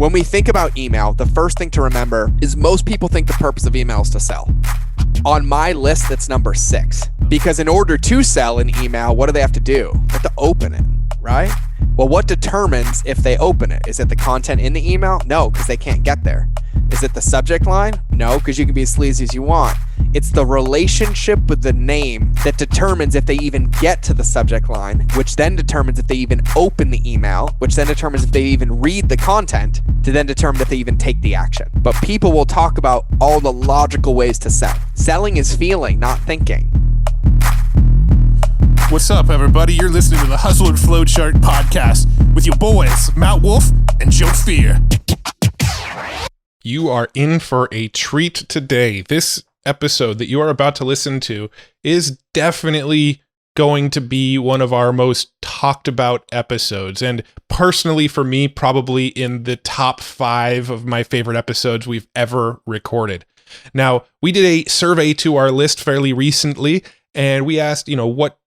When we think about email, the first thing to remember is most people think the purpose of email is to sell. On my list, that's number 6. Because in order to sell an email, what do they have to do? They have to open it, right? Well, what determines if they open it? Is it the content in the email? No, because they can't get there. Is it the subject line? No, because you can be as sleazy as you want. It's the relationship with the name that determines if they even get to the subject line, which then determines if they even open the email, which then determines if they even read the content, to then determine if they even take the action. But people will talk about all the logical ways to sell. Selling is feeling, not thinking. What's up, everybody? You're listening to the Hustle and Flowchart podcast with your boys, Matt Wolf and Joe Fier. You are in for a treat today. This episode that you are about to listen to is definitely going to be one of our most talked about episodes. And personally, for me, probably in the top 5 of my favorite episodes we've ever recorded. Now, we did a survey to our list fairly recently, and we asked, what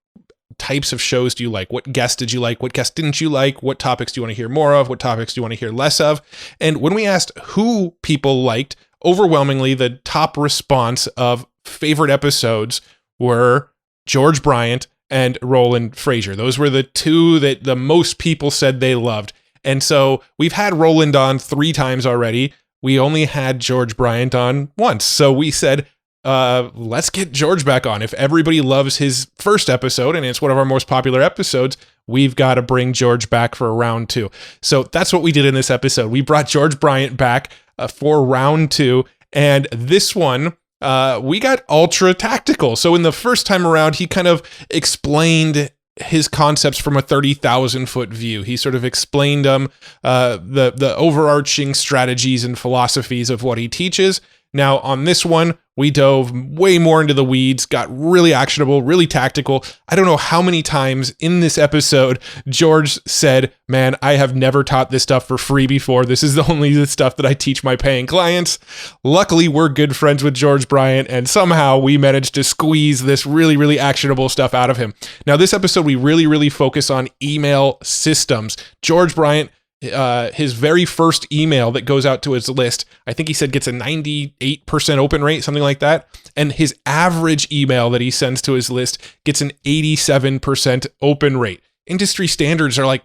types of shows do you like? What guests did you like? What guests didn't you like? What topics do you want to hear more of? What topics do you want to hear less of? And when we asked who people liked, overwhelmingly, the top response of favorite episodes were George Bryant and Roland Frasier. Those were the 2 that the most people said they loved. And so we've had Roland on 3 times already. We only had George Bryant on once. So we said, let's get George back on. If everybody loves his first episode and it's one of our most popular episodes, we've got to bring George back for round 2. So that's what we did in this episode. We brought George Bryant back for round 2. And this one, we got ultra tactical. So in the first time around, he kind of explained his concepts from a 30,000 foot view. He sort of explained the overarching strategies and philosophies of what he teaches. Now, on this one, we dove way more into the weeds, got really actionable, really tactical. I don't know how many times in this episode, George said, man, I have never taught this stuff for free before. This is only the stuff that I teach my paying clients. Luckily, we're good friends with George Bryant, and somehow we managed to squeeze this really, really actionable stuff out of him. Now, this episode, we really, really focus on email systems. George Bryant, his very first email that goes out to his list, I think he said gets a 98% open rate, something like that. And his average email that he sends to his list gets an 87% open rate. Industry standards are like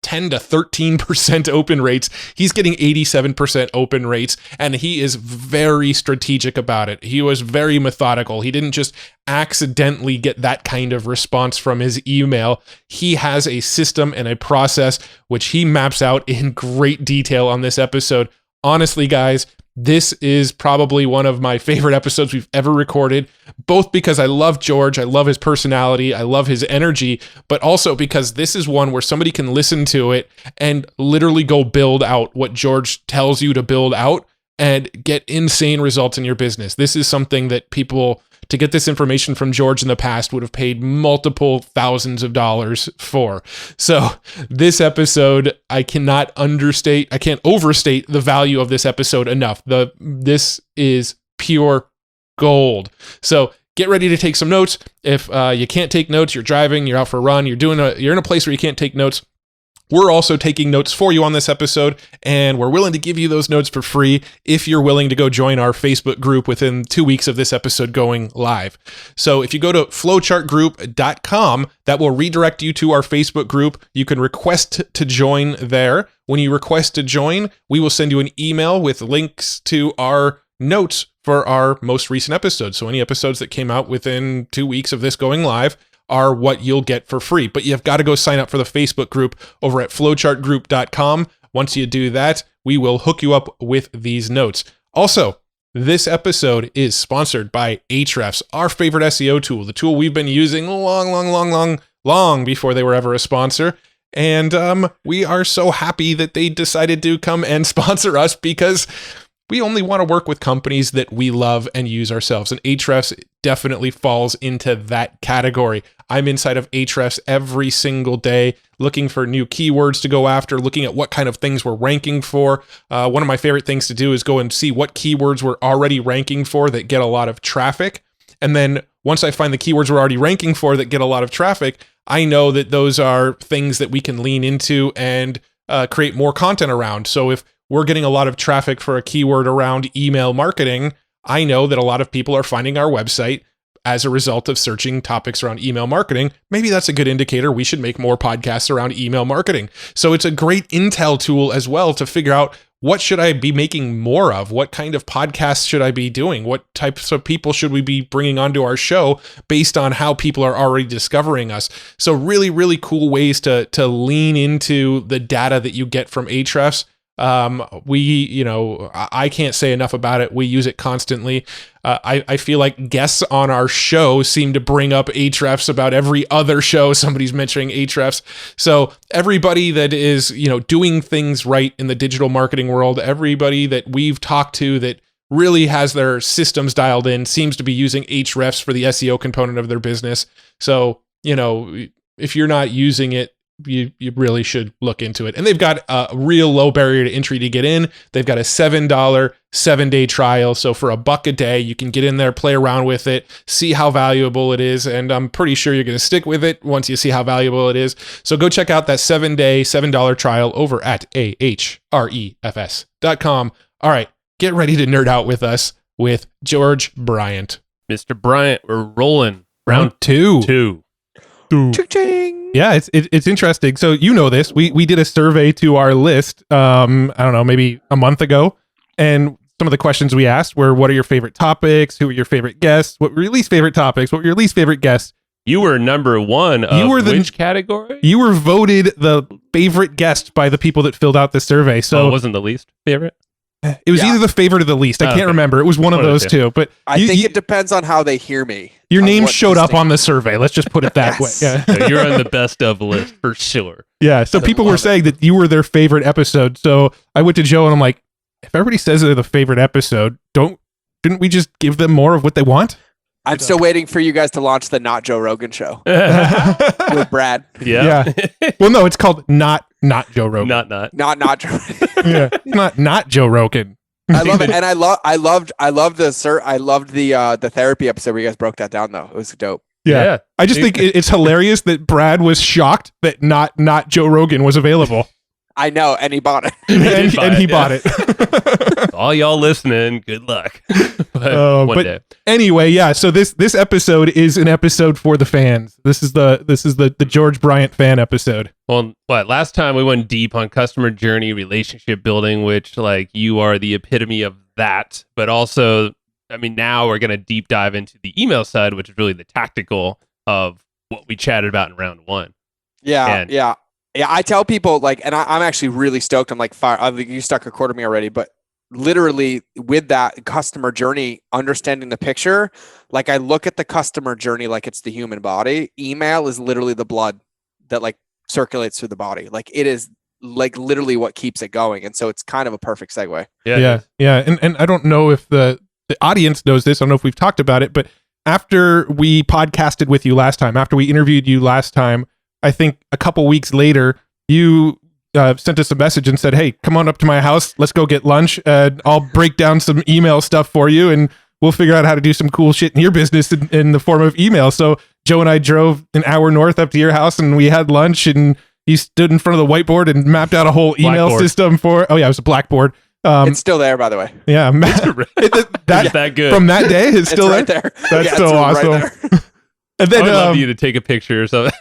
10 to 13% open rates. He's getting 87% open rates, and he is very strategic about it. He was very methodical. He didn't just accidentally get that kind of response from his email. He has a system and a process which he maps out in great detail on this episode. Honestly, guys, this is probably one of my favorite episodes we've ever recorded, both because I love George, I love his personality, I love his energy, but also because this is one where somebody can listen to it and literally go build out what George tells you to build out and get insane results in your business. This is something that people, to get this information from George in the past, would have paid multiple thousands of dollars for. So this episode, I can't overstate the value of this episode enough. This is pure gold. So get ready to take some notes. If you can't take notes, you're driving, you're out for a run, you're in a place where you can't take notes, we're also taking notes for you on this episode, and we're willing to give you those notes for free if you're willing to go join our Facebook group within 2 weeks of this episode going live. So if you go to flowchartgroup.com, that will redirect you to our Facebook group. You can request to join there. When you request to join, we will send you an email with links to our notes for our most recent episodes. So any episodes that came out within 2 weeks of this going live are what you'll get for free. But you've got to go sign up for the Facebook group over at flowchartgroup.com. Once you do that, we will hook you up with these notes. Also, this episode is sponsored by Ahrefs, our favorite SEO tool, the tool we've been using long before they were ever a sponsor. And we are so happy that they decided to come and sponsor us, because we only want to work with companies that we love and use ourselves. And Ahrefs definitely falls into that category. I'm inside of Ahrefs every single day, looking for new keywords to go after, looking at what kind of things we're ranking for. One of my favorite things to do is go and see what keywords we're already ranking for that get a lot of traffic. And then once I find the keywords we're already ranking for that get a lot of traffic, I know that those are things that we can lean into and create more content around. So if we're getting a lot of traffic for a keyword around email marketing, I know that a lot of people are finding our website as a result of searching topics around email marketing. Maybe that's a good indicator. We should make more podcasts around email marketing. So it's a great intel tool as well to figure out, what should I be making more of? What kind of podcasts should I be doing? What types of people should we be bringing onto our show based on how people are already discovering us? So really, really cool ways to lean into the data that you get from Ahrefs. I can't say enough about it. We use it constantly. I feel like guests on our show seem to bring up Ahrefs about every other show. Somebody's mentioning Ahrefs. So everybody that is, doing things right in the digital marketing world, everybody that we've talked to that really has their systems dialed in seems to be using Ahrefs for the SEO component of their business. So, if you're not using it, you really should look into it. And they've got a real low barrier to entry to get in. They've got a $7 7-day trial. So for $1 a day, you can get in there, play around with it, see how valuable it is. And I'm pretty sure you're going to stick with it once you see how valuable it is. So go check out that 7-day, $7 trial over at ahrefs.com. All right, get ready to nerd out with us with George Bryant. Mr. Bryant, we're rolling. Round two. Ching. Yeah, it's interesting. So this. We did a survey to our list, I don't know, maybe a month ago. And some of the questions we asked were, what are your favorite topics? Who are your favorite guests? What were your least favorite topics? What were your least favorite guests? You were number one of which category? You were voted the favorite guest by the people that filled out the survey. So it wasn't the least favorite? It was either the favorite or the least. I can't remember. It was one of those two. But I think it depends on how they hear me. Your name showed up on the survey. Let's just put it that way. Yeah. So you're on the best of list for sure. Yeah. So people were saying that you were their favorite episode. So I went to Joe and I'm like, if everybody says they're the favorite episode, didn't we just give them more of what they want? I'm still waiting for you guys to launch the Not Joe Rogan show with Brad. Yeah. Well, no, it's called not Joe Rogan. Not Joe. Yeah. Not Joe Rogan. I love it, and I loved the therapy episode where you guys broke that down. Though it was dope. Yeah. I just think it's hilarious that Brad was shocked that not Joe Rogan was available. I know, and he bought it. and he bought it. All y'all listening, good luck. One day. Anyway, yeah. So this episode is an episode for the fans. This is the George Bryant fan episode. Well, last time we went deep on customer journey, relationship building, which you are the epitome of that. But also, now we're gonna deep dive into the email side, which is really the tactical of what we chatted about in round one. Yeah. I tell people and I'm actually really stoked. I'm like, Fier, you stuck a quarter me already, but literally with that customer journey, understanding the picture, I look at the customer journey like it's the human body. Email is literally the blood that circulates through the body. It is literally what keeps it going. And so it's kind of a perfect segue. Yeah. And I don't know if the audience knows this. I don't know if we've talked about it, but after we podcasted with you last time, after we interviewed you last time, I think a couple weeks later, you sent us a message and said, hey, come on up to my house. Let's go get lunch. I'll break down some email stuff for you and we'll figure out how to do some cool shit in your business in the form of email. So Joe and I drove an hour north up to your house and we had lunch and you stood in front of the whiteboard and mapped out a whole email system for, it was a blackboard. It's still there, by the way. Yeah. that good. From that day, it's still right there. That's so awesome. Right. And then, I would love you to take a picture or something.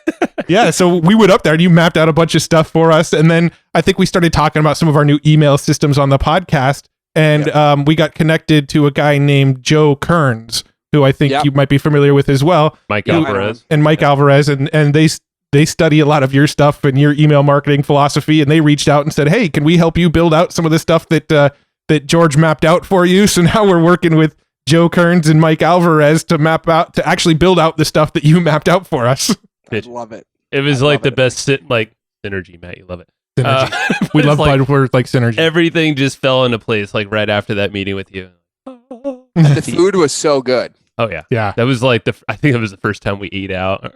Yeah, so we went up there and you mapped out a bunch of stuff for us. And then I think we started talking about some of our new email systems on the podcast. And we got connected to a guy named Joe Kearns, who I think you might be familiar with as well. Mike Alvarez. And Mike Alvarez. And they study a lot of your stuff and your email marketing philosophy. And they reached out and said, hey, can we help you build out some of the stuff that George mapped out for you? So now we're working with Joe Kearns and Mike Alvarez to actually build out the stuff that you mapped out for us. I love it. It was the best synergy, Matt. You love it. Synergy. We love words like synergy. Everything just fell into place right after that meeting with you. And the food was so good. Oh yeah. Yeah. That was I think it was the first time we ate out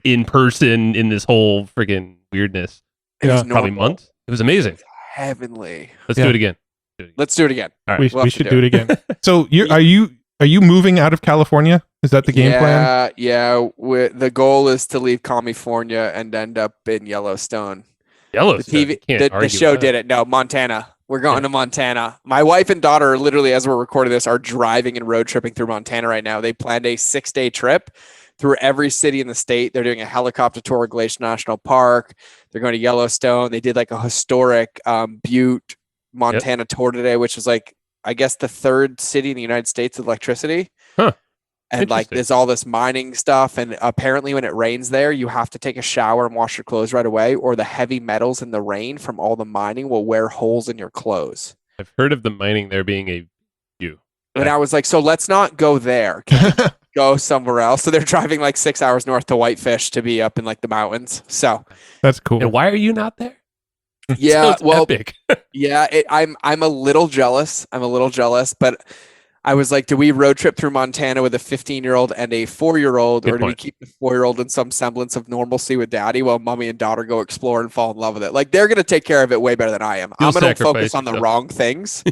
in person in this whole freaking weirdness. It was probably months. It was amazing. Heavenly. Let's do it again. Let's do it again. All right. We should do it again. So are you moving out of California? Is that the game plan? Yeah. The goal is to leave California and end up in Yellowstone. Yellowstone. The show did it. No, Montana. We're going to Montana. My wife and daughter, are literally, as we're recording this, are driving and road tripping through Montana right now. They planned a 6-day trip through every city in the state. They're doing a helicopter tour of Glacier National Park. They're going to Yellowstone. They did like a historic Butte, Montana tour today, which was like, I guess, the 3rd city in the United States with electricity. Huh. And like, there's all this mining stuff. And apparently when it rains there, you have to take a shower and wash your clothes right away, or the heavy metals in the rain from all the mining will wear holes in your clothes. I've heard of the mining there being a issue. And I was like, so let's not go there. Can we go somewhere else? So they're driving like 6 hours north to Whitefish to be up in like the mountains. So That's cool. And why are you not there? yeah, Sounds well, epic. yeah, I'm a little jealous. But I was like, do we road trip through Montana with a 15-year-old and a 4-year-old, or do we keep the 4-year-old in some semblance of normalcy with daddy while mommy and daughter go explore and fall in love with it? Like, they're going to take care of it way better than I am. I'm going to focus on the wrong things.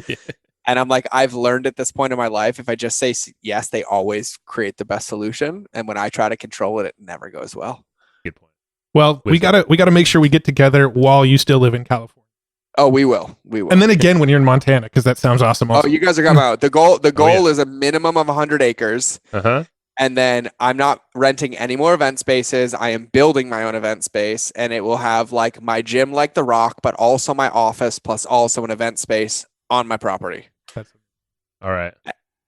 And I'm like, I've learned at this point in my life, if I just say yes, they always create the best solution. And when I try to control it, it never goes well. Good point. Well, we gotta make sure we get together while you still live in California. Oh, we will. And then again when you're in Montana, because that sounds awesome. Also. Oh, you guys are coming out. The goal is a minimum of 100 acres. Uh-huh. And then I'm not renting any more event spaces. I am building my own event space, and it will have like my gym, like The Rock, but also my office, plus also an event space on my property. All right.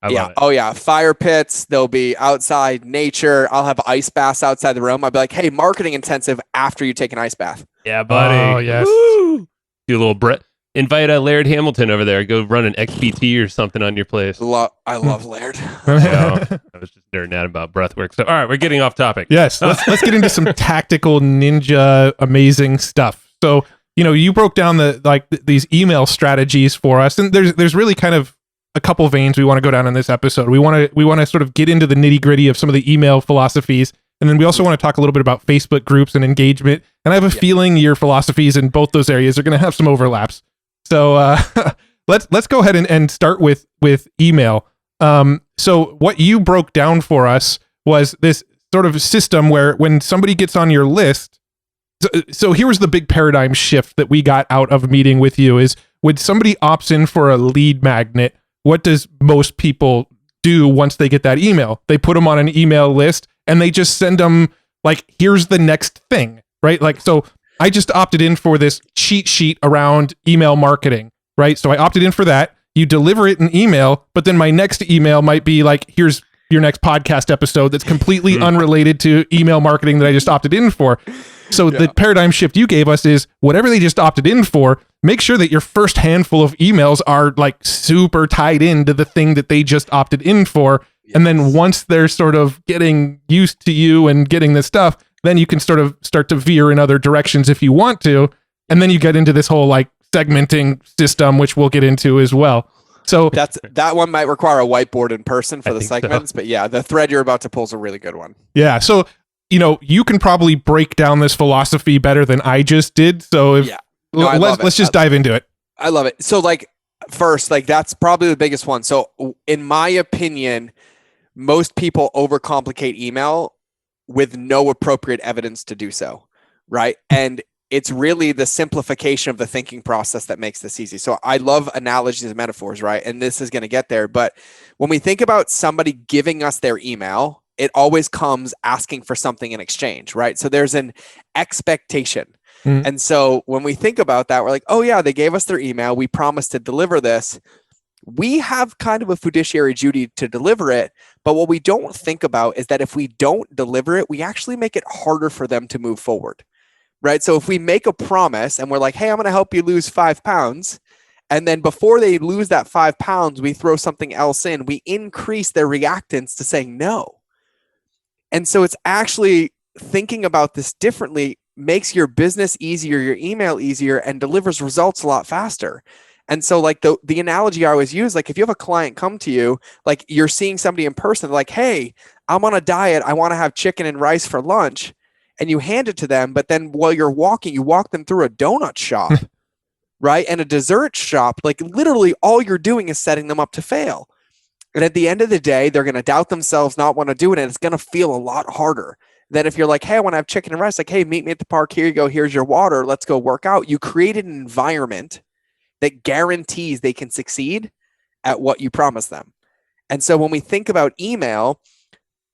I love it. Oh yeah. Fire pits. There'll be outside nature. I'll have ice baths outside the room. I'll be like, hey, marketing intensive after you take an ice bath. Yeah, buddy. Oh, yes. Woo! Do a little invite Laird Hamilton over there. Go run an XPT or something on your place. I love Laird. I was just nerding out about breathwork. So, all right, we're getting off topic. Yes, let's get into some tactical ninja amazing stuff. So, you broke down these email strategies for us, and there's really kind of a couple veins we want to go down in this episode. We want to sort of get into the nitty-gritty of some of the email philosophies, and then we also want to talk a little bit about Facebook groups and engagement. And I have a feeling your philosophies in both those areas are going to have some overlaps. So let's go ahead and start with email. So what you broke down for us was this sort of system where when somebody gets on your list, so here was the big paradigm shift that we got out of meeting with you is when somebody opts in for a lead magnet, what does most people do once they get that email? They put them on an email list and they just send them like, here's the next thing, right? Like, so I just opted in for this cheat sheet around email marketing, right? So I opted in for that. You deliver it in email, but then my next email might be like, here's your next podcast episode that's completely unrelated to email marketing that I just opted in for. So the paradigm shift you gave us is whatever they just opted in for, make sure that your first handful of emails are like super tied into the thing that they just opted in for. Yes. And then once they're sort of getting used to you and getting this stuff, then you can sort of start to veer in other directions if you want to. And then you get into this whole like segmenting system, which we'll get into as well. So that one might require a whiteboard in person for the segments, but yeah, the thread you're about to pull is a really good one. Yeah. So, you can probably break down this philosophy better than I just did. So let's just dive into it. I love it. So like first, like that's probably the biggest one. So in my opinion, most people overcomplicate email with no appropriate evidence to do so. Right. And it's really the simplification of the thinking process that makes this easy. So I love analogies and metaphors, right? And this is going to get there. But when we think about somebody giving us their email, it always comes asking for something in exchange, right? So there's an expectation. And so when we think about that, we're like, oh yeah, they gave us their email. We promised to deliver this. We have kind of a fiduciary duty to deliver it. But what we don't think about is that if we don't deliver it, we actually make it harder for them to move forward. Right. So if we make a promise and we're like, hey, I'm going to help you lose 5 pounds. And then before they lose that 5 pounds, we throw something else in, we increase their reactance to saying no. And so it's actually thinking about this differently makes your business easier, your email easier, and delivers results a lot faster. And so like the analogy I always use, like if you have a client come to you, like you're seeing somebody in person, like, hey, I'm on a diet. I want to have chicken and rice for lunch. And you hand it to them, but then while you're walking, you walk them through a donut shop, right? And a dessert shop. Like literally all you're doing is setting them up to fail. And at the end of the day, they're going to doubt themselves, not want to do it. And it's going to feel a lot harder than if you're like, hey, I want to have chicken and rice. Like, hey, meet me at the park. Here you go. Here's your water. Let's go work out. You created an environment that guarantees they can succeed at what you promise them. And so when we think about email,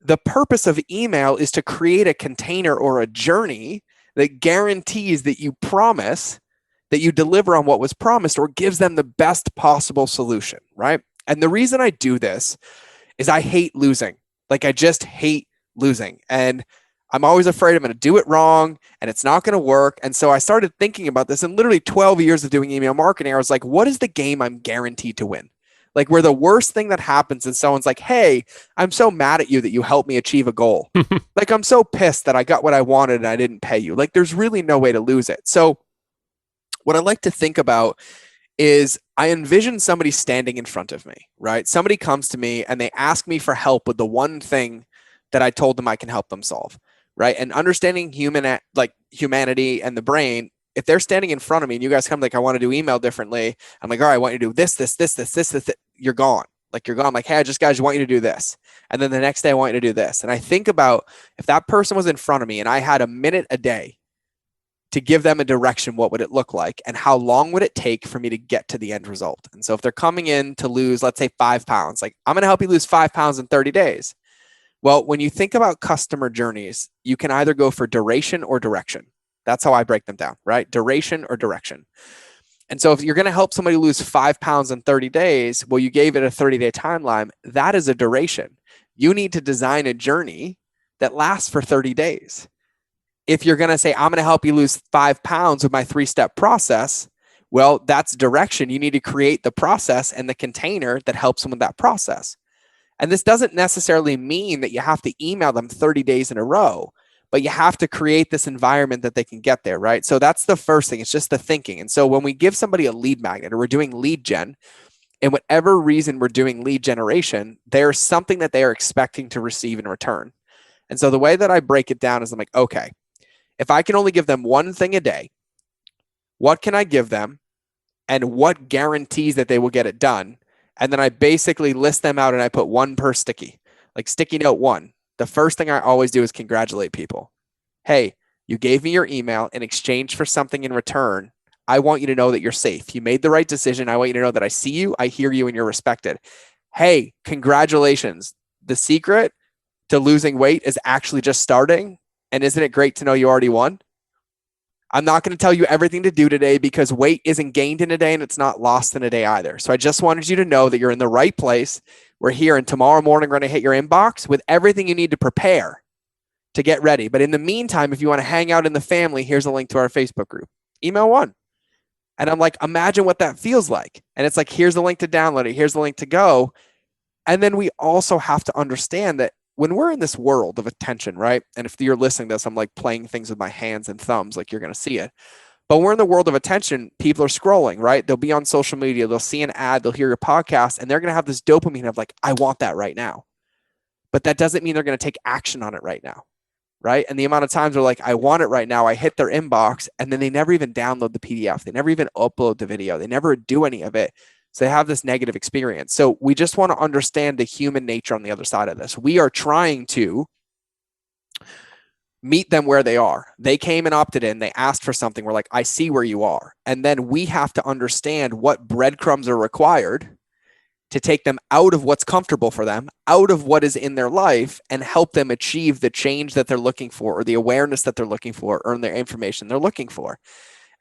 the purpose of email is to create a container or a journey that guarantees that you promise that you deliver on what was promised or gives them the best possible solution, right? And the reason I do this is I hate losing. Like I just hate losing. And I'm always afraid I'm going to do it wrong and it's not going to work. And so I started thinking about this, and literally 12 years of doing email marketing, I was like, what is the game I'm guaranteed to win? Like where the worst thing that happens is someone's like, hey, I'm so mad at you that you helped me achieve a goal. Like I'm so pissed that I got what I wanted and I didn't pay you. Like there's really no way to lose it. So what I like to think about is I envision somebody standing in front of me, right? Somebody comes to me and they ask me for help with the one thing that I told them I can help them solve, right? And understanding humanity and the brain, if they're standing in front of me and you guys come like, I want to do email differently. I'm like, all right, I want you to do this, you're gone. Like you're gone. I'm like, hey, I want you to do this. And then the next day I want you to do this. And I think about if that person was in front of me and I had a minute a day to give them a direction, what would it look like? And how long would it take for me to get to the end result? And so if they're coming in to lose, let's say 5 pounds, like I'm going to help you lose 5 pounds in 30 days. Well, when you think about customer journeys, you can either go for duration or direction. That's how I break them down, right? Duration or direction. And so if you're going to help somebody lose 5 pounds in 30 days, well, you gave it a 30-day timeline. That is a duration. You need to design a journey that lasts for 30 days. If you're going to say, I'm going to help you lose 5 pounds with my 3-step process, well, that's direction. You need to create the process and the container that helps them with that process. And this doesn't necessarily mean that you have to email them 30 days in a row, but you have to create this environment that they can get there, right? So that's the first thing. It's just the thinking. And so when we give somebody a lead magnet or we're doing lead gen, and whatever reason we're doing lead generation, there's something that they are expecting to receive in return. And so the way that I break it down is I'm like, okay, if I can only give them one thing a day, what can I give them and what guarantees that they will get it done? And then I basically list them out and I put one per sticky, like sticky note 1. The first thing I always do is congratulate people. Hey, you gave me your email in exchange for something in return. I want you to know that you're safe. You made the right decision. I want you to know that I see you, I hear you, and you're respected. Hey, congratulations. The secret to losing weight is actually just starting. And isn't it great to know you already won? I'm not going to tell you everything to do today because weight isn't gained in a day and it's not lost in a day either. So I just wanted you to know that you're in the right place. We're here, and tomorrow morning we're going to hit your inbox with everything you need to prepare to get ready. But in the meantime, if you want to hang out in the family, here's a link to our Facebook group. Email 1. And I'm like, imagine what that feels like. And it's like, here's the link to download it. Here's the link to go. And then we also have to understand that when we're in this world of attention, right? And if you're listening to this, I'm like playing things with my hands and thumbs, like you're going to see it. But when we're in the world of attention, people are scrolling, right? They'll be on social media. They'll see an ad. They'll hear your podcast, and they're going to have this dopamine of like, I want that right now. But that doesn't mean they're going to take action on it right now, right? And the amount of times they're like, I want it right now. I hit their inbox, and then they never even download the PDF. They never even upload the video. They never do any of it. So they have this negative experience. So we just want to understand the human nature on the other side of this. We are trying to meet them where they are. They came and opted in. They asked for something. We're like, I see where you are. And then we have to understand what breadcrumbs are required to take them out of what's comfortable for them, out of what is in their life, and help them achieve the change that they're looking for, or the awareness that they're looking for, or the information they're looking for.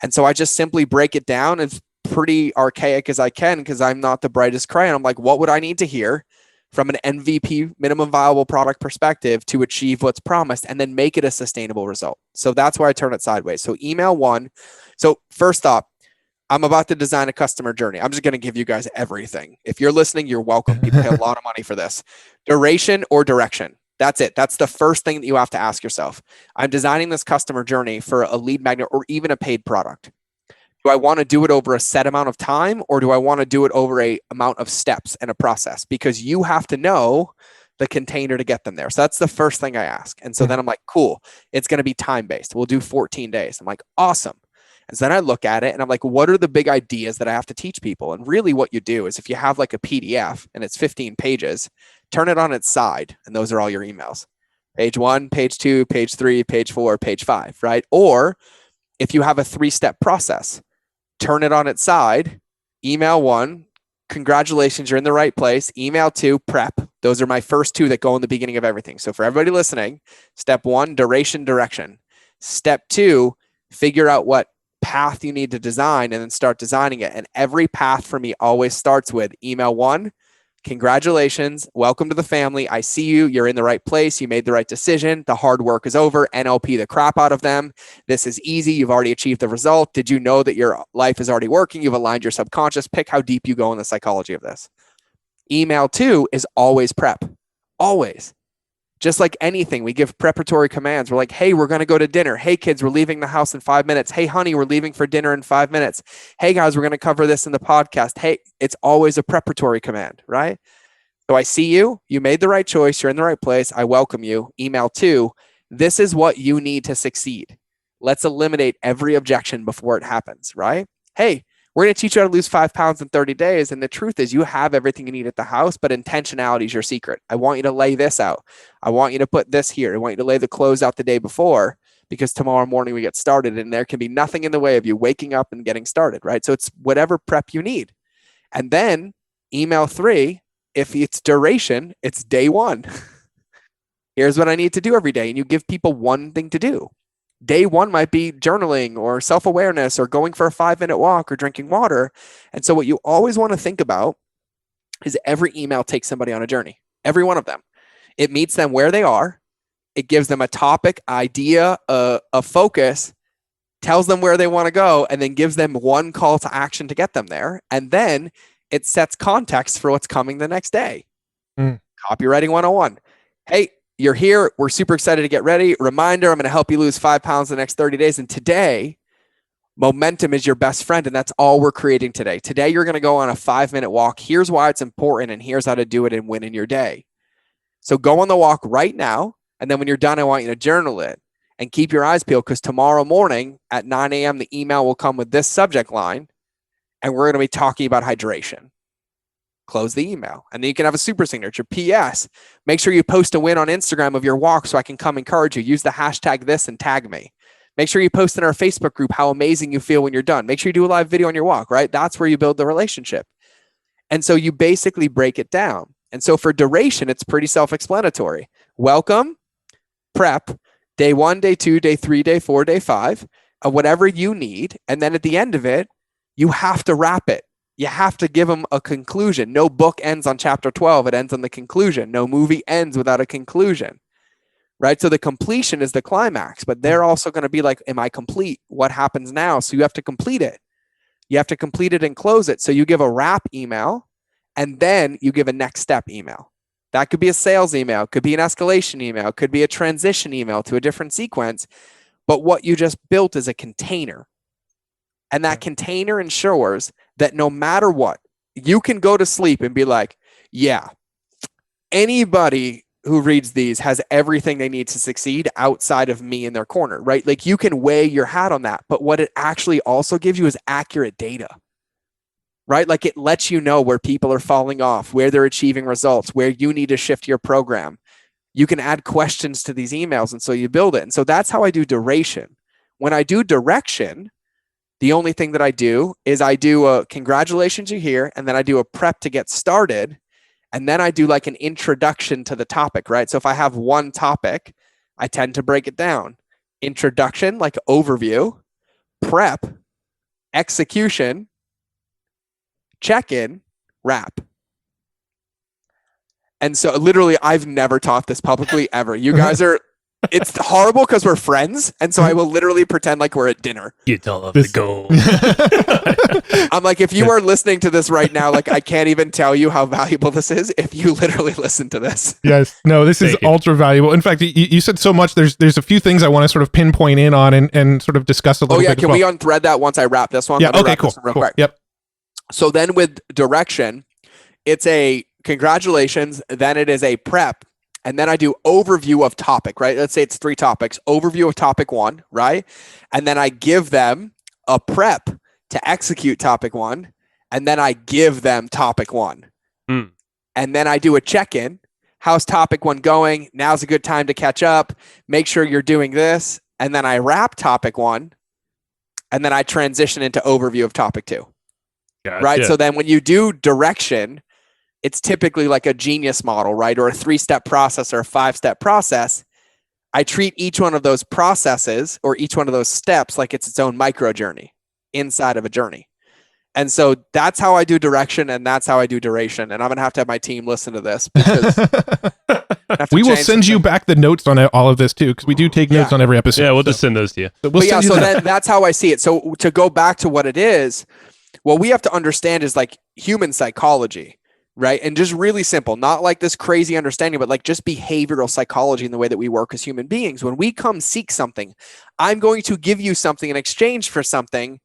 And so I just simply break it down as pretty archaic as I can, because I'm not the brightest crayon. I'm like, what would I need to hear from an MVP, minimum viable product perspective, to achieve what's promised and then make it a sustainable result? So that's why I turn it sideways. So email 1. So first up, I'm about to design a customer journey. I'm just going to give you guys everything. If you're listening, you're welcome. People pay a lot of money for this. Duration or direction. That's it. That's the first thing that you have to ask yourself. I'm designing this customer journey for a lead magnet or even a paid product. Do I want to do it over a set amount of time, or do I want to do it over a amount of steps and a process? Because you have to know the container to get them there. So that's the first thing I ask. And so then I'm like, cool, it's going to be time-based. We'll do 14 days. I'm like, awesome. And so then I look at it and I'm like, what are the big ideas that I have to teach people? And really what you do is, if you have like a PDF and it's 15 pages, turn it on its side. And those are all your emails. Page 1, page 2, page 3, page 4, page 5, right? Or if you have a 3-step process, turn it on its side email 1, congratulations, you're in the right place. Email 2, prep. Those are my first 2 that go in the beginning of everything. So for everybody listening, step 1, duration, direction. Step 2, figure out what path you need to design and then start designing it. And every path for me always starts with email 1, congratulations, welcome to the family. I see you. You're in the right place. You made the right decision. The hard work is over. NLP the crap out of them. This is easy. You've already achieved the result. Did you know that your life is already working? You've aligned your subconscious. Pick how deep you go in the psychology of this. Email 2 is always prep. Always. Just like anything, we give preparatory commands. We're like, hey, we're going to go to dinner. Hey, kids, we're leaving the house in 5 minutes. Hey, honey, we're leaving for dinner in 5 minutes. Hey, guys, we're going to cover this in the podcast. Hey, it's always a preparatory command, right? So I see you. You made the right choice. You're in the right place. I welcome you. Email 2, this is what you need to succeed. Let's eliminate every objection before it happens, right? Hey, we're going to teach you how to lose 5 pounds in 30 days. And the truth is you have everything you need at the house, but intentionality is your secret. I want you to lay this out. I want you to put this here. I want you to lay the clothes out the day before because tomorrow morning we get started and there can be nothing in the way of you waking up and getting started, right? So it's whatever prep you need. And then email 3, if it's duration, it's day 1. Here's what I need to do every day. And you give people one thing to do. Day 1 might be journaling or self-awareness or going for a 5-minute walk or drinking water. And so what you always want to think about is every email takes somebody on a journey, every one of them. It meets them where they are. It gives them a topic, idea, a focus, tells them where they want to go, and then gives them one call to action to get them there. And then it sets context for what's coming the next day. Copywriting 101. Hey, you're here. We're super excited to get ready. Reminder, I'm going to help you lose 5 pounds the next 30 days. And today, momentum is your best friend. And that's all we're creating today. Today, you're going to go on a 5-minute walk. Here's why it's important. And here's how to do it and win in your day. So go on the walk right now. And then when you're done, I want you to journal it and keep your eyes peeled because tomorrow morning at 9 a.m., the email will come with this subject line. And we're going to be talking about hydration. Close the email. And then you can have a super signature. P.S. Make sure you post a win on Instagram of your walk so I can come encourage you. Use the hashtag this and tag me. Make sure you post in our Facebook group how amazing you feel when you're done. Make sure you do a live video on your walk, right? That's where you build the relationship. And so you basically break it down. And so for duration, it's pretty self-explanatory. Welcome, prep, day 1, day 2, day 3, day 4, day 5, whatever you need. And then at the end of it, you have to wrap it. You have to give them a conclusion. No book ends on chapter 12. It ends on the conclusion. No movie ends without a conclusion, right? So the completion is the climax, but they're also going to be like, am I complete? What happens now? So you have to complete it. You have to complete it and close it. So you give a wrap email and then you give a next step email. That could be a sales email, could be an escalation email, could be a transition email to a different sequence. But what you just built is a container. And that container ensures that no matter what, you can go to sleep and be like, yeah, anybody who reads these has everything they need to succeed outside of me in their corner, right? Like you can weigh your hat on that. But what it actually also gives you is accurate data, right? Like it lets you know where people are falling off, where they're achieving results, where you need to shift your program. You can add questions to these emails. And so you build it. And so that's how I do duration. When I do direction, the only thing that I do is I do a congratulations, you're here. And then I do a prep to get started. And then I do like an introduction to the topic, right? So if I have one topic, I tend to break it down. Introduction, like overview, prep, execution, check-in, wrap. And so literally, I've never taught this publicly ever. You guys are, it's horrible because we're friends. And so I will literally pretend like we're at dinner. Get all of the gold. I'm like, if you are listening to this right now, like I can't even tell you how valuable this is if you literally listen to this. Yes. No, this is ultra valuable. In fact, you said so much. There's a few things I want to sort of pinpoint in on and sort of discuss a little bit. Oh yeah, can we unthread that once I wrap this one? Yeah, okay, cool. Quick. Yep. So then with direction, it's a congratulations, then it is a prep, and then I do overview of topic, right? Let's say it's 3 topics, overview of topic 1, right? And then I give them a prep to execute topic 1, and then I give them topic 1. And then I do a check-in. How's topic 1 going? Now's a good time to catch up. Make sure you're doing this. And then I wrap topic 1, and then I transition into overview of topic 2. Gotcha. right? So then when you do direction, it's typically like a genius model, right? Or a 3-step process or a 5-step process. I treat each one of those processes or each one of those steps like it's its own micro journey inside of a journey. And so that's how I do direction, and that's how I do duration. And I'm going to have my team listen to this because we will send you back the notes on all of this too, because we do take notes on every episode. Yeah, we'll just send those to you. So then that's how I see it. So to go back to what it is, what we have to understand is like human psychology, right? And just really simple, not like this crazy understanding, but like just behavioral psychology in the way that we work as human beings. When we come seek something, I'm going to give you something in exchange for something.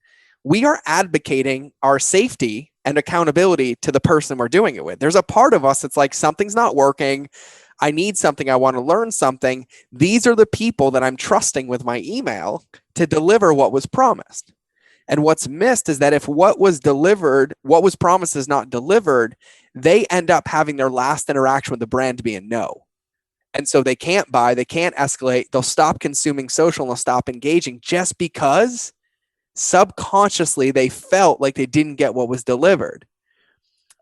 We are advocating our safety and accountability to the person we're doing it with. There's a part of us that's like, something's not working. I need something. I want to learn something. These are the people that I'm trusting with my email to deliver what was promised. And what's missed is that if what was promised is not delivered, they end up having their last interaction with the brand be a no. And so they can't buy, they can't escalate, they'll stop consuming social, and they'll stop engaging just because subconsciously they felt like they didn't get what was delivered.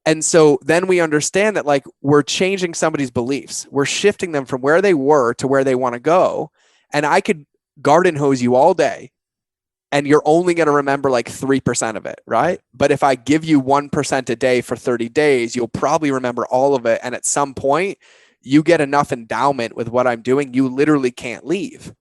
And so then we understand that like we're changing somebody's beliefs. We're shifting them from where they were to where they want to go. And I could garden hose you all day, and you're only going to remember like 3% of it, right? But if I give you 1% a day for 30 days, you'll probably remember all of it. And at some point, you get enough endowment with what I'm doing, you literally can't leave.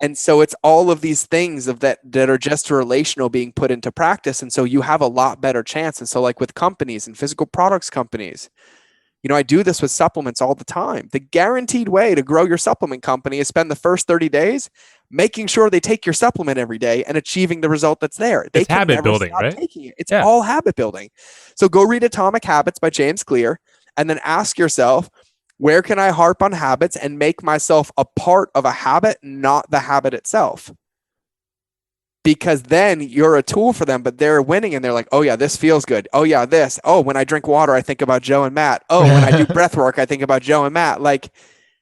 And so it's all of these things that are just relational being put into practice. And so you have a lot better chance. And so like with companies and physical products companies, I do this with supplements all the time. The guaranteed way to grow your supplement company is spend the first 30 days making sure they take your supplement every day and achieving the result that's there. It's habit building, right? It's all habit building. So go read Atomic Habits by James Clear, and then ask yourself, where can I harp on habits and make myself a part of a habit, not the habit itself? Because then you're a tool for them, but they're winning and they're like, oh yeah, this feels good. Oh yeah, this. Oh, when I drink water, I think about Joe and Matt. Oh, when I do breath work, I think about Joe and Matt.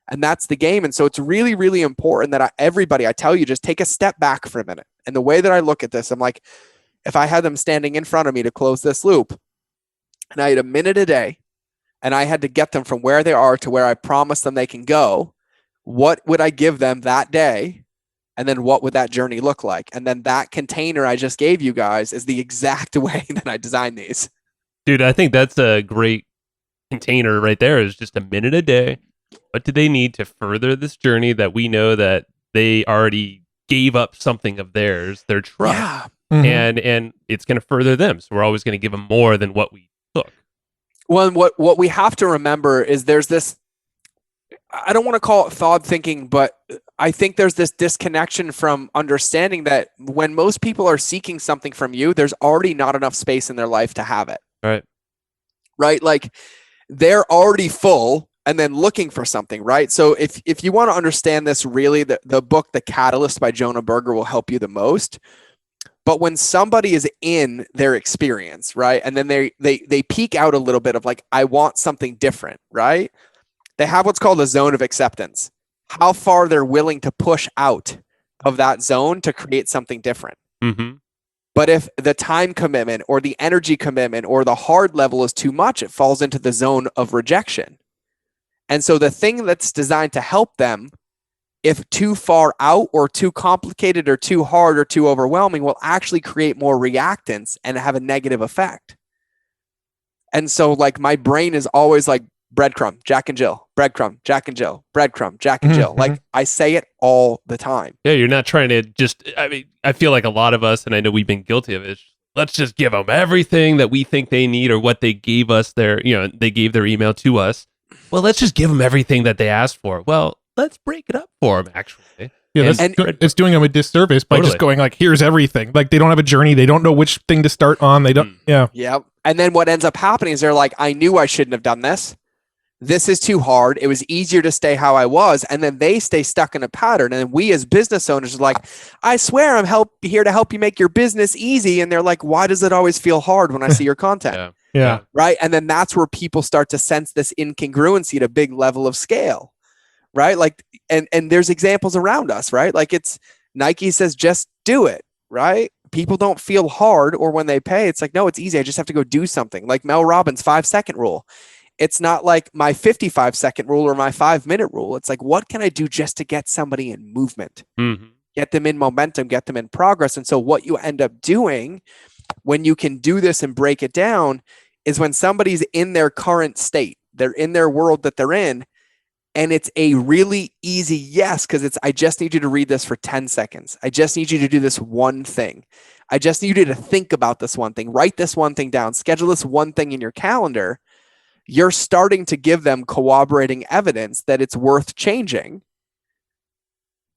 And that's the game. And so it's really, really important that I tell you, just take a step back for a minute. And the way that I look at this, I'm like, if I had them standing in front of me to close this loop, and I had a minute a day, and I had to get them from where they are to where I promised them they can go, what would I give them that day? And then what would that journey look like? And then that container I just gave you guys is the exact way that I designed these. Dude, I think that's a great container right there, is just a minute a day. What do they need to further this journey that we know that they already gave up something of theirs, their trust, Yeah. and it's going to further them. So we're always going to give them more than what we took. Well, and what we have to remember is there's this, I don't want to call it thought thinking, but I think there's this disconnection from understanding that when most people are seeking something from you, there's already not enough space in their life to have it. Right? Like they're already full and then looking for something, right? So if you want to understand this really, the book, The Catalyst by Jonah Berger will help you the most. But when somebody is in their experience, right? And then they peek out a little bit of like, I want something different, right? They have what's called a zone of acceptance. How far they're willing to push out of that zone to create something different. Mm-hmm. But if the time commitment or the energy commitment or the hard level is too much, it falls into the zone of rejection. And so the thing that's designed to help them, if too far out or too complicated or too hard or too overwhelming, will actually create more reactance and have a negative effect. And so like my brain is always like, breadcrumb, Jack and Jill, breadcrumb, Jack and Jill, breadcrumb, Jack and Jill. Like I say it all the time. Yeah, you're not trying to just, I mean, I feel like a lot of us, and I know we've been guilty of it, let's just give them everything that we think they need or what they gave us they gave their email to us. Well, let's just give them everything that they asked for. Well, let's break it up for them, actually. Yeah, it's doing them a disservice by just going like, here's everything. Like they don't have a journey. They don't know which thing to start on. They don't, Yeah. And then what ends up happening is they're like, I knew I shouldn't have done this. This is too hard. It was easier to stay how I was. And then they stay stuck in a pattern. And we as business owners are like, I swear I'm here to help you make your business easy. And they're like, why does it always feel hard when I see your content? Yeah. Right. And then that's where people start to sense this incongruency at a big level of scale. Right. Like, and there's examples around us, right? Like it's Nike says, just do it. Right. people don't feel hard, or when they pay, it's like, no, it's easy. I just have to go do something. Like Mel Robbins' 5-second rule. It's not like my 55-second rule or my 5-minute rule. It's like, what can I do just to get somebody in movement, get them in momentum, get them in progress? And so what you end up doing when you can do this and break it down is when somebody's in their current state, they're in their world that they're in, and it's a really easy yes, because it's, I just need you to read this for 10 seconds. I just need you to do this one thing. I just need you to think about this one thing, write this one thing down, schedule this one thing in your calendar. You're starting to give them corroborating evidence that it's worth changing.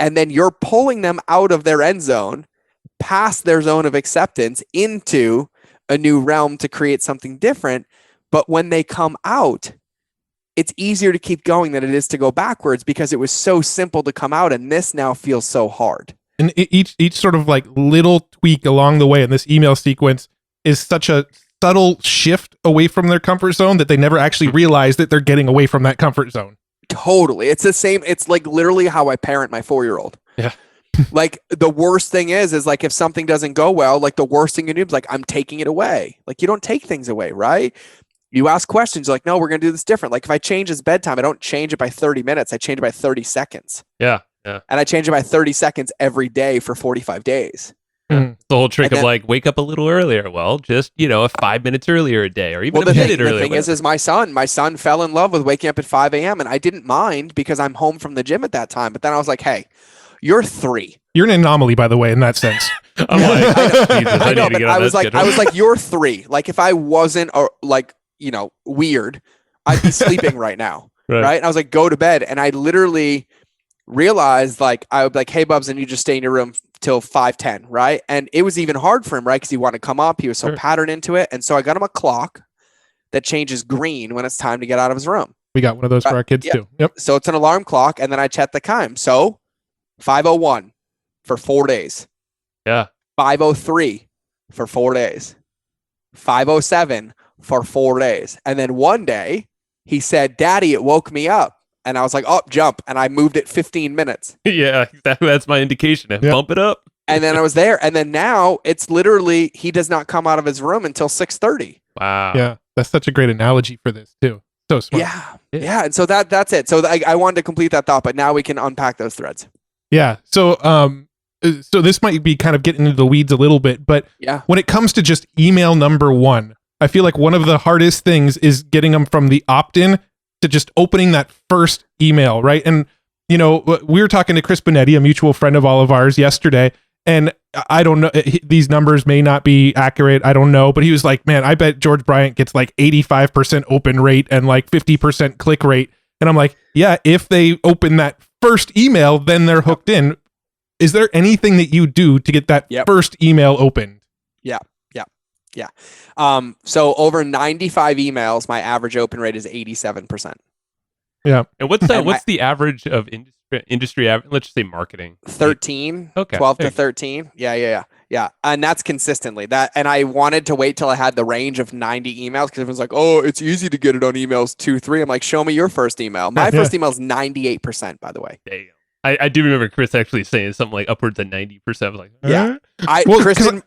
And then you're pulling them out of their end zone, past their zone of acceptance, into a new realm to create something different. But when they come out, it's easier to keep going than it is to go backwards, because it was so simple to come out, and this now feels so hard. And each sort of like little tweak along the way in this email sequence is such a subtle shift away from their comfort zone that they never actually realize that they're getting away from that comfort zone. Totally. It's the same. It's like literally how I parent my 4-year-old. Yeah. Like the worst thing is like if something doesn't go well, like the worst thing you do is like, I'm taking it away. Like you don't take things away, right? You ask questions like, no, we're going to do this different. Like if I change his bedtime, I don't change it by 30 minutes. I change it by 30 seconds. Yeah. Yeah. And I change it by 30 seconds every day for 45 days. Mm. The whole trick And of then, like, wake up a little earlier. Well, just, 5 minutes earlier a day, or even well, a the minute earlier. The thing is my son fell in love with waking up at 5 a.m. and I didn't mind because I'm home from the gym at that time. But then I was like, hey, you're 3. You're an anomaly, by the way, in that sense. I'm like, I know, but I was like, you're 3. Like if I wasn't weird, I'd be sleeping right now. Right. And I was like, go to bed. And I literally realized, like, I would be like, hey, Bubs, and you just stay in your room till 5:10. Right. And it was even hard for him, right? Because he wanted to come up. He was so patterned into it. And so I got him a clock that changes green when it's time to get out of his room. We got one of those for our kids too. Yep. So it's an alarm clock. And then I check the time. So 5:01 for 4 days. Yeah. 5:03 for 4 days. 5:07 for 4 days. And then one day he said, Daddy, it woke me up. And I was like, oh, jump. And I moved it 15 minutes. Yeah, exactly. That's my indication. And bump it up. And then I was there. And then now it's literally, he does not come out of his room until 6:30. Wow. Yeah. That's such a great analogy for this too. So smart. Yeah. And so that's it. So I wanted to complete that thought, but now we can unpack those threads. Yeah. So this might be kind of getting into the weeds a little bit, but when it comes to just email number 1, I feel like one of the hardest things is getting them from the opt-in to just opening that first email, right? And, we were talking to Chris Bonetti, a mutual friend of all of ours, yesterday, and I don't know, these numbers may not be accurate, I don't know, but he was like, man, I bet George Bryant gets like 85% open rate and like 50% click rate. And I'm like, yeah, if they open that first email, then they're hooked in. Is there anything that you do to get that first email opened? Yeah. So over 95 emails, my average open rate is 87%. Yeah. And what's the average of industry average? Let's just say marketing. 13. Okay. 12 to 13. Yeah. And that's consistently that. And I wanted to wait till I had the range of 90 emails because everyone's like, oh, it's easy to get it on emails 2, 3. I'm like, show me your first email. My first email is 98%, by the way. Damn. I do remember Chris actually saying something like upwards of 90%. I was like, yeah. Kristen,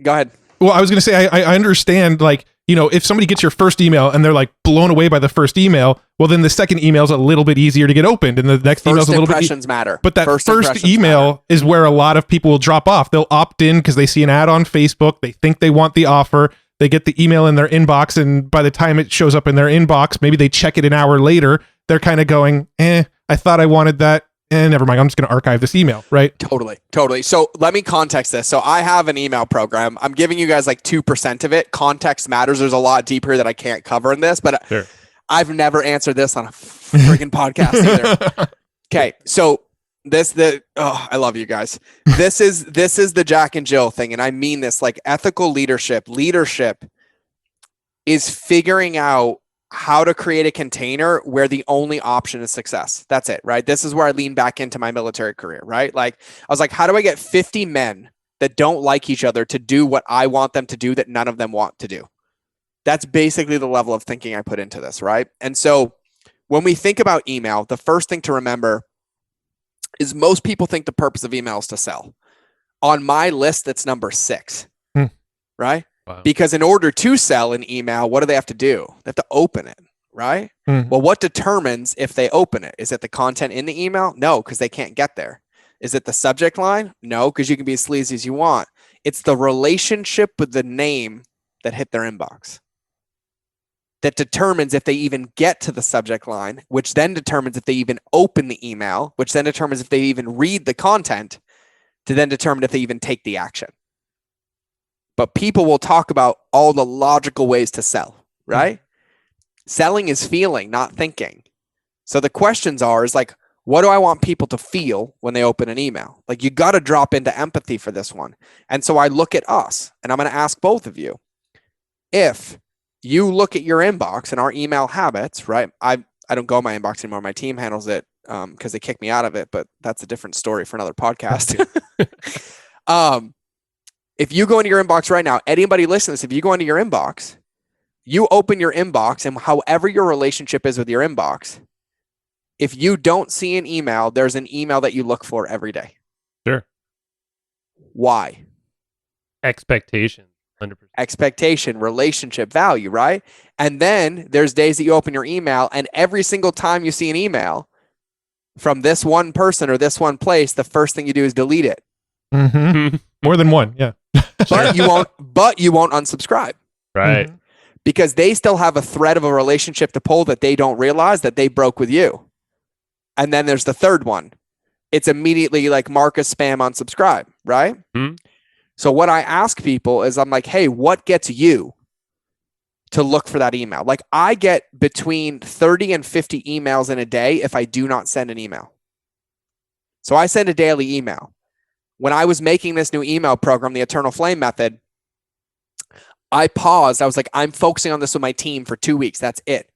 go ahead. Well, I was going to say, I understand, like, if somebody gets your first email and they're like blown away by the first email, well, then the second email is a little bit easier to get opened and the next email is a little bit. Impressions matter. But that first email is where a lot of people will drop off. They'll opt in because they see an ad on Facebook. They think they want the offer. They get the email in their inbox. And by the time it shows up in their inbox, maybe they check it an hour later. They're kind of going, I thought I wanted that. Never mind. I'm just going to archive this email, right? Totally. So let me context this. So I have an email program. I'm giving you guys like 2% of it. Context matters. There's a lot deeper that I can't cover in this, but I've never answered this on a freaking podcast either. Okay. So I love you guys. This is the Jack and Jill thing. And I mean this, like, ethical leadership. Leadership is figuring out how to create a container where the only option is success. That's it, right? This is where I lean back into my military career, right? Like, I was like, how do I get 50 men that don't like each other to do what I want them to do that none of them want to do? That's basically the level of thinking I put into this, right? And so when we think about email, the first thing to remember is most people think the purpose of email is to sell. on my list, that's number 6, right? Wow. Because in order to sell an email, what do they have to do? They have to open it, right? Well, what determines if they open it? Is it the content in the email? No, because they can't get there. Is it the subject line? No, because you can be as sleazy as you want. It's the relationship with the name that hit their inbox that determines if they even get to the subject line, which then determines if they even open the email, which then determines if they even read the content, to then determine if they even take the action. But people will talk about all the logical ways to sell, right? Selling is feeling, not thinking. So the questions is like, what do I want people to feel when they open an email? Like, you got to drop into empathy for this one. And so I look at us, and I'm going to ask both of you. If you look at your inbox and our email habits, right? I don't go in my inbox anymore. My team handles it because they kicked me out of it, but that's a different story for another podcast. If you go into your inbox right now, anybody listening to this, if you go into your inbox, you open your inbox, and however your relationship is with your inbox, if you don't see an email, there's an email that you look for every day. Sure. Why? Expectation. 100%. Expectation, relationship, value, right? And then there's days that you open your email, and every single time you see an email from this one person or this one place, the first thing you do is delete it. More than one, yeah. But you won't unsubscribe. Right. Because they still have a thread of a relationship to pull that they don't realize that they broke with you. And then there's the third one. It's immediately like mark as spam, unsubscribe, right? So what I ask people is, I'm like, hey, what gets you to look for that email? Like, I get between 30 and 50 emails in a day if I do not send an email. So I send a daily email. When I was making this new email program, the Eternal Flame Method, I paused. I was like, I'm focusing on this with my team for 2 weeks. That's it.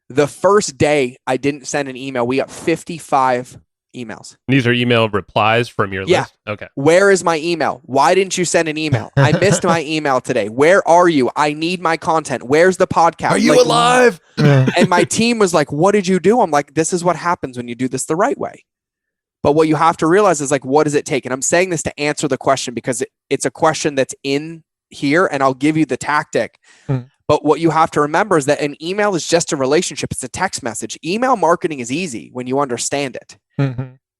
The first day I didn't send an email, we got 55 emails. These are email replies from your list? Okay. Where is my email? Why didn't you send an email? I missed my email today. Where are you? I need my content. Where's the podcast? Are you alive? And my team was like, what did you do? I'm like, this is what happens when you do this the right way. But what you have to realize is, like, what does it take? And I'm saying this to answer the question because it's a question that's in here, and I'll give you the tactic. But what you have to remember is that an email is just a relationship. It's a text message. Email marketing is easy when you understand it.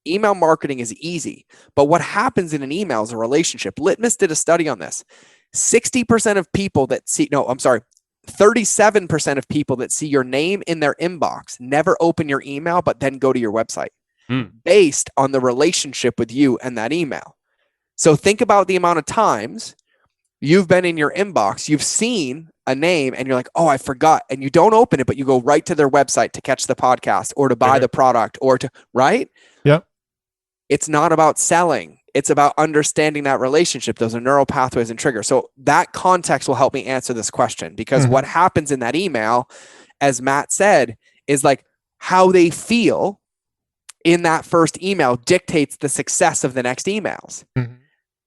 Email marketing is easy. But what happens in an email is a relationship. Litmus did a study on this. 60% of people that see, 37% of people that see your name in their inbox never open your email, but then go to your website based on the relationship with you and that email. So think about the amount of times you've been in your inbox, you've seen a name and you're like, oh, I forgot. And you don't open it, but you go right to their website to catch the podcast or to buy the product or to, right? Yep. It's not about selling. It's about understanding that relationship. Those are neural pathways and triggers. So that context will help me answer this question, because what happens in that email, as Matt said, is like how they feel in that first email dictates the success of the next emails.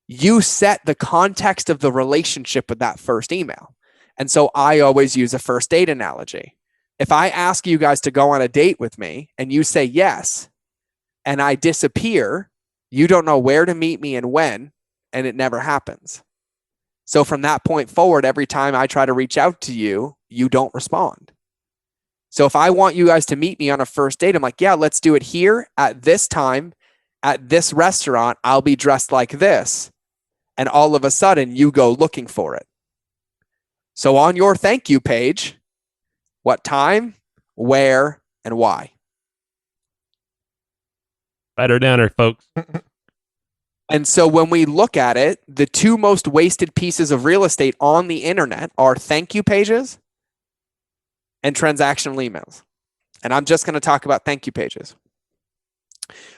You set the context of the relationship with that first email. And so I always use a first date analogy. If I ask you guys to go on a date with me and you say yes, and I disappear, you don't know where to meet me and when, and it never happens. So from that point forward, every time I try to reach out to you, you don't respond. So if I want you guys to meet me on a first date, I'm like, yeah, let's do it here at this time, at this restaurant. I'll be dressed like this. And all of a sudden you go looking for it. So on your thank you page, what time, where, and why? Write her down, folks. And so when we look at it, the two most wasted pieces of real estate on the internet are thank you pages and transactional emails. And I'm just going to talk about thank you pages.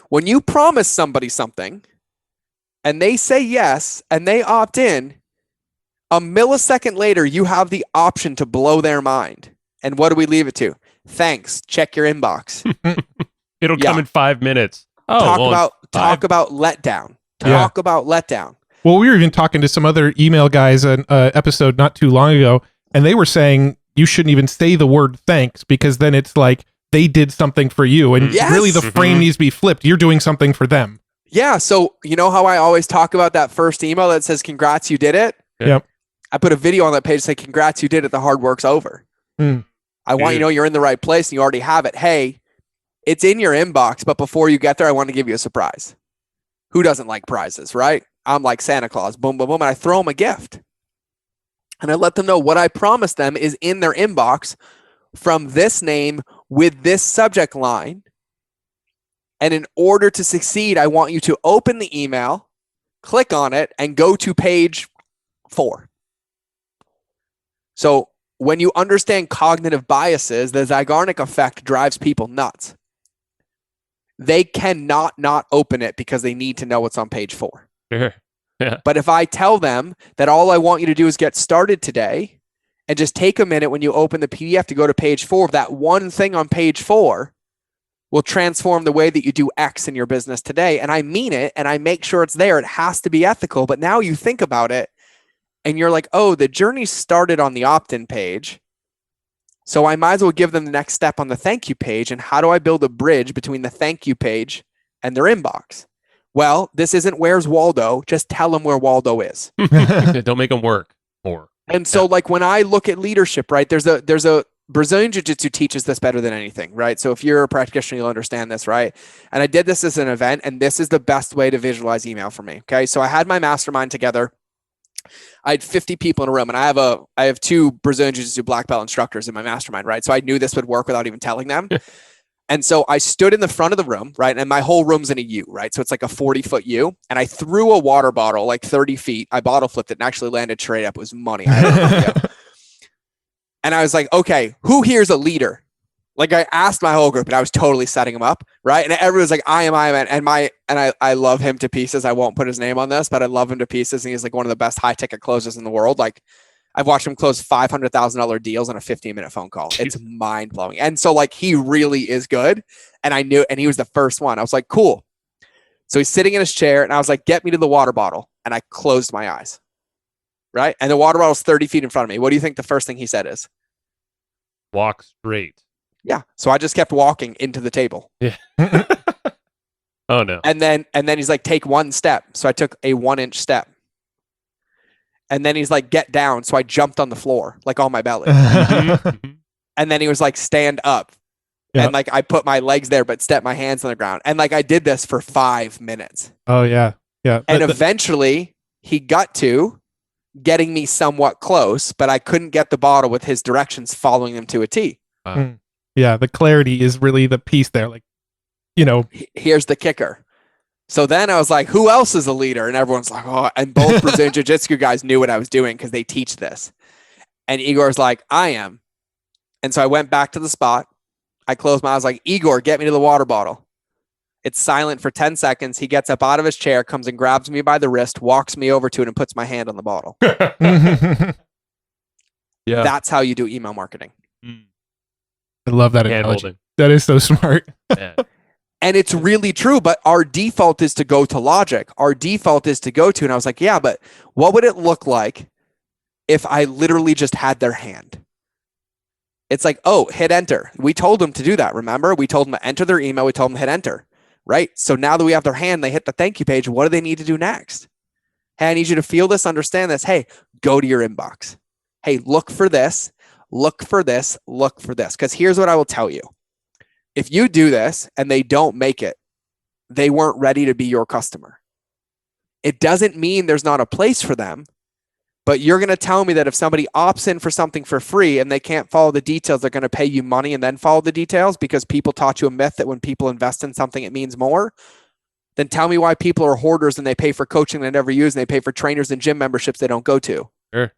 When you promise somebody something and they say yes and they opt in, a millisecond later, you have the option to blow their mind. And what do we leave it to? Thanks. Check your inbox. It'll come in 5 minutes. Oh, talk about letdown. Talk about letdown. Well, we were even talking to some other email guys an episode not too long ago, and they were saying you shouldn't even say the word thanks, because then it's like they did something for you. And really the frame needs to be flipped. You're doing something for them. Yeah. So you know how I always talk about that first email that says, congrats, you did it? Yep. I put a video on that page saying, congrats, you did it. The hard work's over. Mm. I want you to know you're in the right place and you already have it. Hey, it's in your inbox, but before you get there, I want to give you a surprise. Who doesn't like prizes, right? I'm like Santa Claus. Boom, boom, boom. And I throw them a gift. And I let them know what I promised them is in their inbox from this name with this subject line. And in order to succeed, I want you to open the email, click on it, and go to page 4. So when you understand cognitive biases, the Zeigarnik effect drives people nuts. They cannot not open it because they need to know what's on page 4. Sure. Yeah. But if I tell them that all I want you to do is get started today and just take a minute when you open the PDF to go to page 4, that one thing on page 4 will transform the way that you do X in your business today. And I mean it, and I make sure it's there. It has to be ethical. But now you think about it and you're like, oh, the journey started on the opt-in page. So I might as well give them the next step on the thank you page. And how do I build a bridge between the thank you page and their inbox? Well, this isn't where's Waldo. Just tell them where Waldo is. Don't make them work more. And so like when I look at leadership, right, there's a Brazilian Jiu-Jitsu teaches this better than anything, right? So if you're a practitioner, you'll understand this, right? And I did this as an event, and this is the best way to visualize email for me. Okay. So I had my mastermind together. I had 50 people in a room, and I have 2 Brazilian Jiu-Jitsu black belt instructors in my mastermind, right? So I knew this would work without even telling them. And so I stood in the front of the room, right? And my whole room's in a U, right? So it's like a 40-foot U. And I threw a water bottle like 30 feet. I bottle flipped it and actually landed straight up. It was money. And I was like, okay, who here's a leader? Like I asked my whole group, and I was totally setting them up, right? And everyone was like, I am. And I love him to pieces. I won't put his name on this, but I love him to pieces. And he's like one of the best high ticket closers in the world. Like I've watched him close $500,000 deals on a 15-minute phone call. It's mind blowing. And so like, he really is good. And I knew, and he was the first one. I was like, cool. So he's sitting in his chair, and I was like, get me to the water bottle. And I closed my eyes, right? And the water bottle's 30 feet in front of me. What do you think the first thing he said is? Walk straight. Yeah. So I just kept walking into the table. Yeah. Oh no. And then he's like, take 1 step. So I took a 1-inch step. And then he's like, get down. So I jumped on the floor, like on my belly. And then he was like, stand up. Yep. And like, I put my legs there, but stepped my hands on the ground. And like, I did this for 5 minutes. Oh yeah. Yeah. And eventually he got to getting me somewhat close, but I couldn't get the bottle with his directions following them to a T. Yeah. The clarity is really the piece there. Like, you know, here's the kicker. So then I was like, who else is a leader? And everyone's like, oh, and both Brazilian Jiu-Jitsu guys knew what I was doing because they teach this. And Igor's like, I am. And so I went back to the spot. I closed my eyes, like, Igor, get me to the water bottle. It's silent for 10 seconds. He gets up out of his chair, comes and grabs me by the wrist, walks me over to it, and puts my hand on the bottle. Yeah. That's how you do email marketing. I love that analogy. That is so smart. Yeah. And it's really true, but our default is to go to logic. Our default is to go to, and I was like, yeah, but what would it look like if I literally just had their hand? It's like, oh, hit enter. We told them to do that. Remember, we told them to enter their email. We told them to hit enter, right? So now that we have their hand, they hit the thank you page. What do they need to do next? Hey, I need you to feel this, understand this. Hey, go to your inbox. Hey, look for this, look for this, look for this. Because here's what I will tell you. If you do this and they don't make it, they weren't ready to be your customer. It doesn't mean there's not a place for them, but you're going to tell me that if somebody opts in for something for free and they can't follow the details, they're going to pay you money and then follow the details because people taught you a myth that when people invest in something, it means more. Then tell me why people are hoarders and they pay for coaching they never use and they pay for trainers and gym memberships they don't go to. Sure.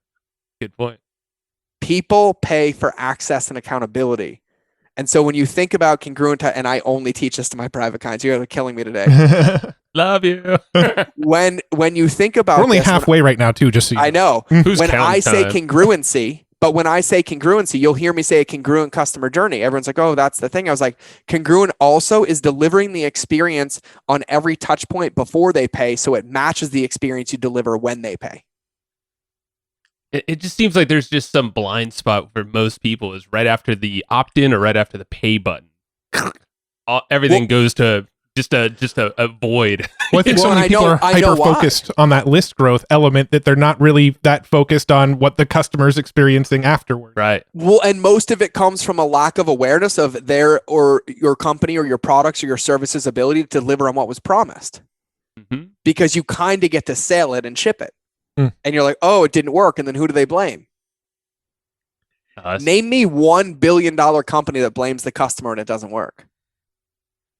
Good point. People pay for access and accountability. And so when you think about congruent, and I only teach this to my private clients, you're killing me today. Love you. when you think about we're only this, halfway right now too, just so you I know. Who's when I say time? congruency, but when I say congruency, you'll hear me say a congruent customer journey. Everyone's like, oh, that's the thing. I was like, congruent also is delivering the experience on every touch point before they pay, so it matches the experience you deliver when they pay. It just seems like there's just some blind spot for most people is right after the opt-in or right after the pay button. Everything goes to just a void. Well, I think so Well, many and people are I know why. hyper-focused on that list growth element that they're not really that focused on what the customer's experiencing afterward. Right. Well, and most of it comes from a lack of awareness of their or your company or your products or your services ability to deliver on what was promised. Mm-hmm. Because you kind of get to sell it and ship it. Mm. And you're like, oh, it didn't work. And then who do they blame? Us. Name me $1 billion company that blames the customer and it doesn't work.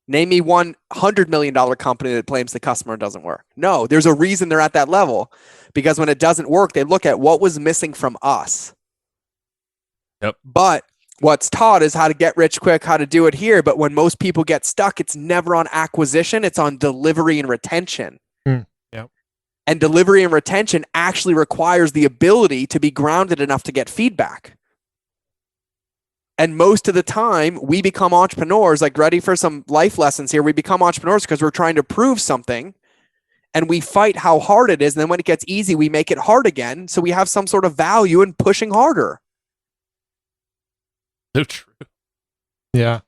Name me $100 million company that blames the customer and doesn't work. No, there's a reason they're at that level, because when it doesn't work, they look at what was missing from us. Yep. But what's taught is how to get rich quick, how to do it here. But when most people get stuck, it's never on acquisition. It's on delivery and retention. Yep. And delivery and retention actually requires the ability to be grounded enough to get feedback. And most of the time, we become entrepreneurs, like ready for some life lessons here. We become entrepreneurs because we're trying to prove something and we fight how hard it is. And then when it gets easy, we make it hard again. So we have some sort of value in pushing harder. So true. Yeah.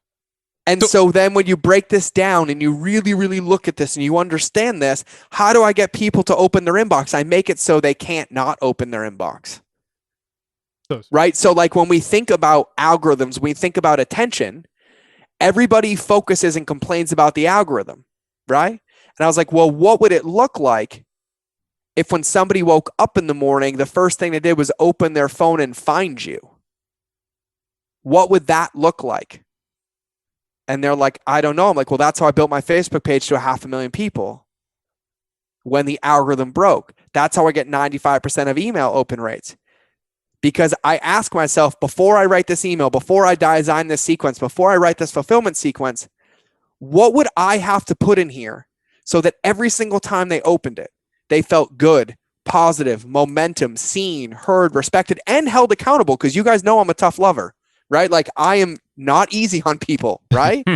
And so then when you break this down and you really, really look at this and you understand this, how do I get people to open their inbox? I make it so they can't not open their inbox. Right? So like when we think about algorithms, we think about attention, everybody focuses and complains about the algorithm, right? And I was like, well, what would it look like if when somebody woke up in the morning, the first thing they did was open their phone and find you? What would that look like? And they're like, I don't know. I'm like, well, that's how I built my Facebook page to 500,000 people. When the algorithm broke, that's how I get 95% of email open rates. Because I ask myself, before I write this email, before I design this sequence, before I write this fulfillment sequence, what would I have to put in here so that every single time they opened it, they felt good, positive, momentum, seen, heard, respected, and held accountable? Because you guys know I'm a tough lover, right? Like I am not easy on people, right?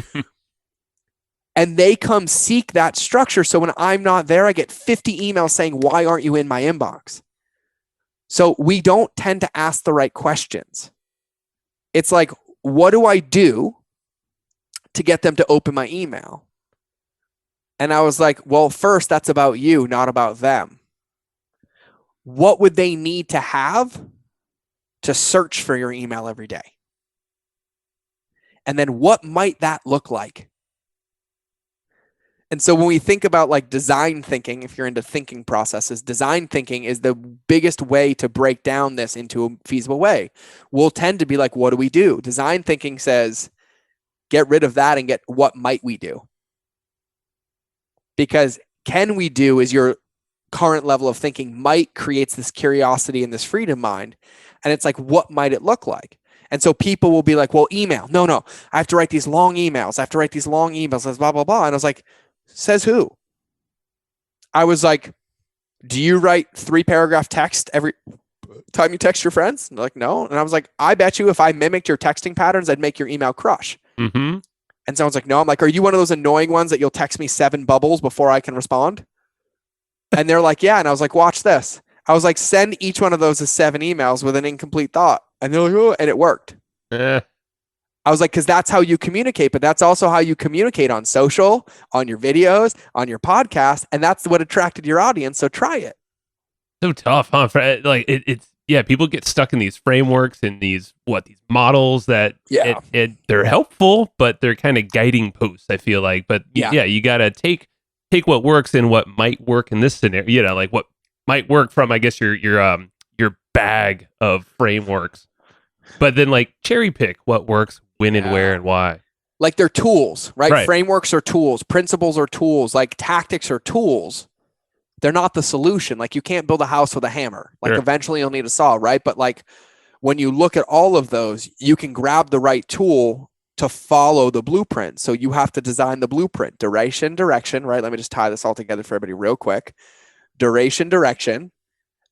And they come seek that structure. So when I'm not there, I get 50 emails saying, why aren't you in my inbox? So we don't tend to ask the right questions. It's like, what do I do to get them to open my email? And I was like, well, first, that's about you, not about them. What would they need to have to search for your email every day? And then what might that look like? And so when we think about like design thinking, if you're into thinking processes, design thinking is the biggest way to break down this into a feasible way. We'll tend to be like, what do we do? Design thinking says, get rid of that and get what might we do? Because can we do is your current level of thinking. Might creates this curiosity and this freedom mind. And it's like, what might it look like? And so people will be like, well, email. No, I have to write these long emails. Blah, blah, blah. And I was like, says who? I was like, do you write 3-paragraph text every time you text your friends? And they're like, no. And I was like, I bet you if I mimicked your texting patterns, I'd make your email crush. Mm-hmm. And someone's like, no. I'm like, are you one of those annoying ones that you'll text me 7 bubbles before I can respond? And they're like, yeah. And I was like, watch this. I was like, send each one of those as 7 emails with an incomplete thought. And they're like, oh, and it worked. I was like, because that's how you communicate, but that's also how you communicate on social, on your videos, on your podcast. And that's what attracted your audience. So try it. So tough, huh? Like it's people get stuck in these frameworks and these models that they're helpful, but they're kind of guiding posts, I feel like. But you got to take what works and what might work in this scenario, like what might work from, I guess, your bag of frameworks, but then like cherry pick what works, when and where and why. Like they're tools, right? Frameworks are tools. Principles are tools. Like tactics are tools. They're not the solution. Like you can't build a house with a hammer. Like eventually you'll need a saw, right? But like when you look at all of those, you can grab the right tool to follow the blueprint. So you have to design the blueprint. Duration, direction, right? Let me just tie this all together for everybody real quick. Duration, direction.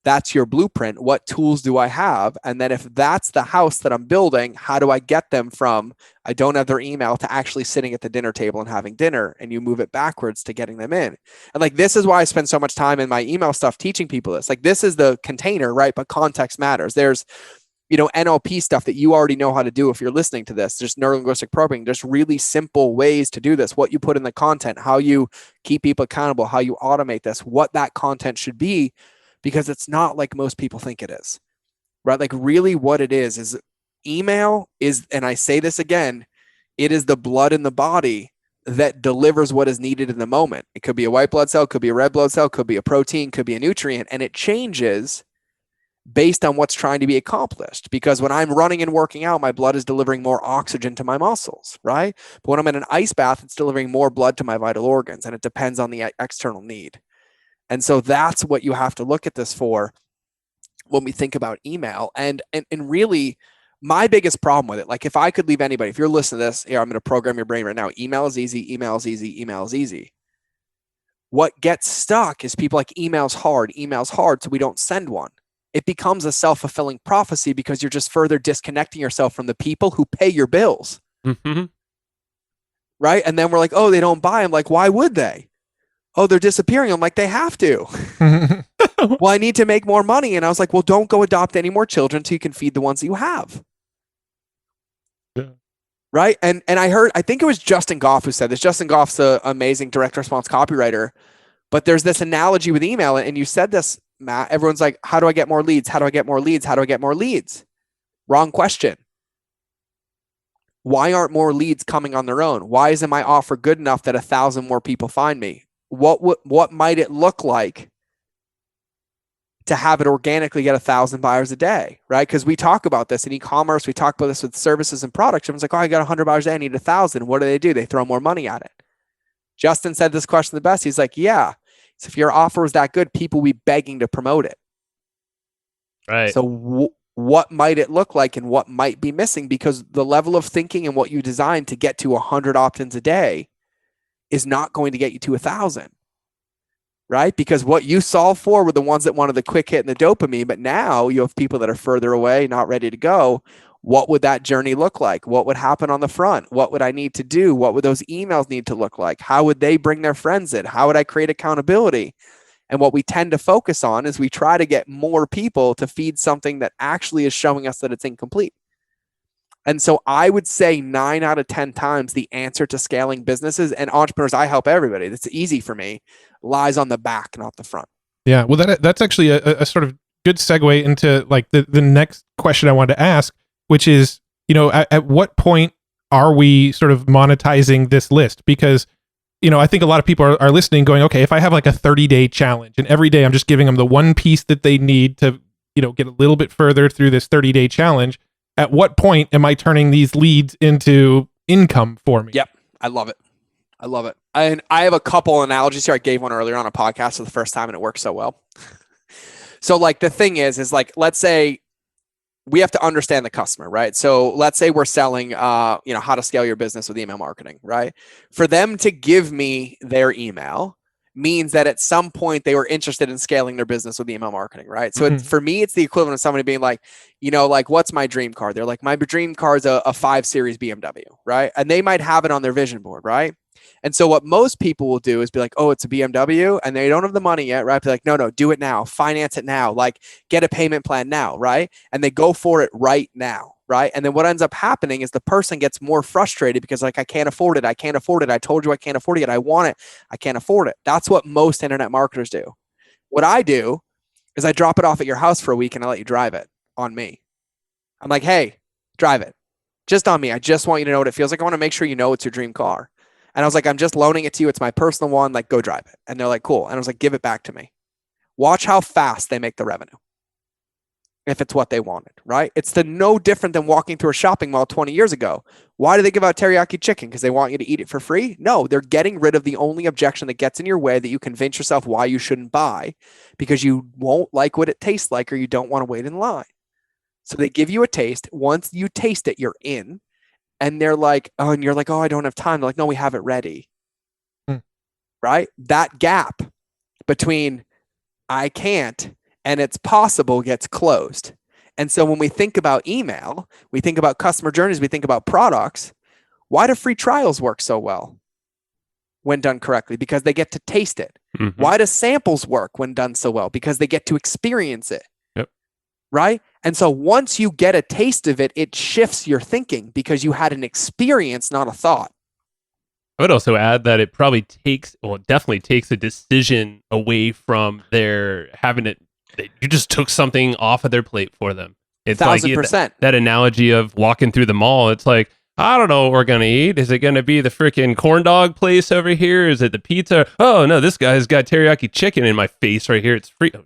That's your blueprint. What tools do I have? And then if that's the house that I'm building, how do I get them from I don't have their email to actually sitting at the dinner table and having dinner? And you move it backwards to getting them in. And like, this is why I spend so much time in my email stuff teaching people this. Like, this is the container, right? But context matters. There's NLP stuff that you already know how to do if you're listening to this. There's neurolinguistic programming. There's really simple ways to do this. What you put in the content, how you keep people accountable, how you automate this, what that content should be, because it's not like most people think it is, right? Like really what it is email is, and I say this again, it is the blood in the body that delivers what is needed in the moment. It could be a white blood cell, could be a red blood cell, could be a protein, could be a nutrient, and it changes based on what's trying to be accomplished. Because when I'm running and working out, my blood is delivering more oxygen to my muscles, right? But when I'm in an ice bath, it's delivering more blood to my vital organs, and it depends on the external need. And so that's what you have to look at this for when we think about email. And really, my biggest problem with it, like if I could leave anybody, if you're listening to this, here, I'm going to program your brain right now. Email is easy, email is easy, email is easy. What gets stuck is people like email's hard, so we don't send one. It becomes a self-fulfilling prophecy because you're just further disconnecting yourself from the people who pay your bills. Mm-hmm. Right? And then we're like, oh, they don't buy. I'm like, why would they? Oh, they're disappearing. I'm like, they have to. Well, I need to make more money. And I was like, well, don't go adopt any more children so you can feed the ones that you have. Yeah. Right? And I think it was Justin Goff who said this. Justin Goff's an amazing direct response copywriter. But there's this analogy with email. And you said this, Matt. Everyone's like, how do I get more leads? How do I get more leads? How do I get more leads? Wrong question. Why aren't more leads coming on their own? Why isn't my offer good enough that 1,000 more people find me? What might it look like to have it organically get 1,000 buyers a day, right? Because we talk about this in e-commerce. We talk about this with services and products. Everyone's like, oh, I got 100 buyers a day. I need 1,000. What do? They throw more money at it. Justin said this question the best. He's like, yeah. So if your offer was that good, people will be begging to promote it. Right. So what might it look like and what might be missing? Because the level of thinking and what you designed to get to 100 opt-ins a day is not going to get you to 1,000. Right? Because what you solved for were the ones that wanted the quick hit and the dopamine, but now you have people that are further away, not ready to go. What would that journey look like? What would happen on the front? What would I need to do? What would those emails need to look like? How would they bring their friends in? How would I create accountability? And what we tend to focus on is we try to get more people to feed something that actually is showing us that it's incomplete. And so I would say 9 out of 10 times the answer to scaling businesses and entrepreneurs, I help everybody. That's easy for me, lies on the back, not the front. Yeah. Well, that's actually a sort of good segue into like the next question I wanted to ask, which is, at what point are we sort of monetizing this list? Because, I think a lot of people are listening going, okay, if I have like a 30-day challenge and every day I'm just giving them the one piece that they need to, get a little bit further through this 30-day challenge, at what point am I turning these leads into income for me? Yep. I love it. And I have a couple analogies here. I gave one earlier on a podcast for the first time and it worked so well. So like the thing is like, let's say we have to understand the customer, right? So let's say we're selling, how to scale your business with email marketing, right? For them to give me their email means that at some point they were interested in scaling their business with email marketing, right? So for me, it's the equivalent of somebody being like, what's my dream car? They're like, my dream car is a 5 Series BMW, right? And they might have it on their vision board, right? And so what most people will do is be like, oh, it's a BMW, and they don't have the money yet, right? Be like, no, do it now, finance it now, like get a payment plan now, right? And they go for it right now. Right. And then what ends up happening is the person gets more frustrated because like, I can't afford it. I told you I can't afford it. I want it. I can't afford it. That's what most internet marketers do. What I do is I drop it off at your house for a week and I let you drive it on me. I'm like, hey, drive it just on me. I just want you to know what it feels like. I want to make sure you know it's your dream car. And I was like, I'm just loaning it to you. It's my personal one. Like, go drive it. And they're like, cool. And I was like, give it back to me. Watch how fast they make the revenue. If it's what they wanted, right? It's no different than walking through a shopping mall 20 years ago. Why do they give out teriyaki chicken? Because they want you to eat it for free? No, they're getting rid of the only objection that gets in your way that you convince yourself why you shouldn't buy, because you won't like what it tastes like or you don't want to wait in line. So they give you a taste. Once you taste it, you're in. And they're like, oh, and you're like, oh, I don't have time. They're like, no, we have it ready. Right? That gap between I can't and it's possible gets closed. And so when we think about email, we think about customer journeys, we think about products. Why do free trials work so well when done correctly? Because they get to taste it. Why do samples work when done so well? Because they get to experience it. Yep. Right? And so once you get a taste of it, it shifts your thinking because you had an experience, not a thought. I would also add that it probably definitely takes a decision away from their having it. You just took something off of their plate for them. It's 1,000%. that analogy of walking through the mall. It's like, I don't know what we're going to eat. Is it going to be the freaking corn dog place over here? Is it the pizza? Oh, no, this guy's got teriyaki chicken in my face right here. It's free. Oh,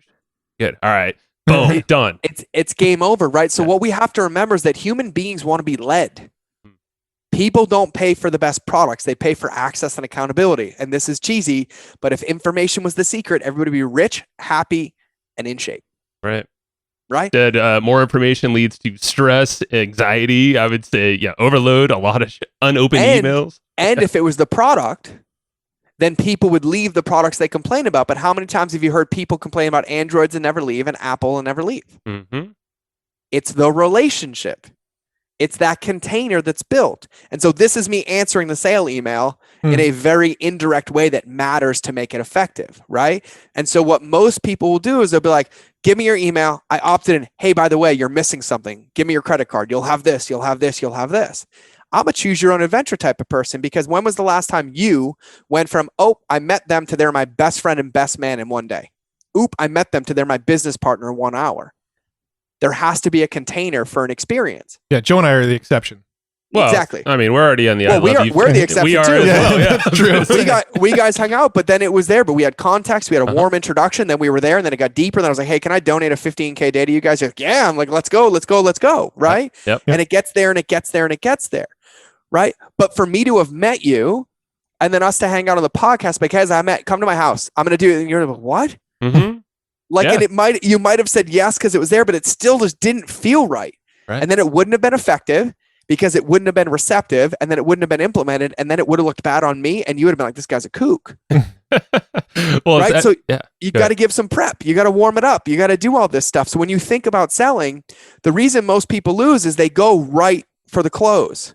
good. All right. Boom. Done. It's game over, right? So what we have to remember is that human beings want to be led. People don't pay for the best products. They pay for access and accountability. And this is cheesy, but if information was the secret, everybody would be rich, happy, and in shape. Right. Right? That more information leads to stress, anxiety. I would say, overload, a lot of unopened emails. And if it was the product, then people would leave the products they complain about. But how many times have you heard people complain about Androids and never leave and Apple and never leave? Mm-hmm. It's the relationship. It's that container that's built. And so this is me answering the sale email in a very indirect way that matters to make it effective, right? And so what most people will do is they'll be like, give me your email. I opted in. Hey, by the way, you're missing something. Give me your credit card. You'll have this, you'll have this, you'll have this. I'm a choose your own adventure type of person because when was the last time you went from, I met them to they're my best friend and best man in one day? I met them to they're my business partner in 1 hour. There has to be a container for an experience. Yeah, Joe and I are the exception. Well, exactly. I mean, we're already on the. Well, we're the exception we are too. As well, yeah. True. We guys hung out, but then it was there. But we had context. We had a warm introduction. Then we were there, and then it got deeper. And then I was like, "Hey, can I donate a 15K day to you guys?" You're like, yeah. I'm like, "Let's go. Right? Yep. And it gets there, and it gets there, and it gets there, right? But for me to have met you, and then us to hang out on the podcast because come to my house. I'm going to do it. And you're like, what? Mm-hmm. And you might have said yes because it was there, but it still just didn't feel right. And then it wouldn't have been effective because it wouldn't have been receptive, and then it wouldn't have been implemented, and then it would have looked bad on me, and you would have been like, this guy's a kook. Well, right? You got to give some prep. You got to warm it up. You got to do all this stuff. So when you think about selling, the reason most people lose is they go right for the close.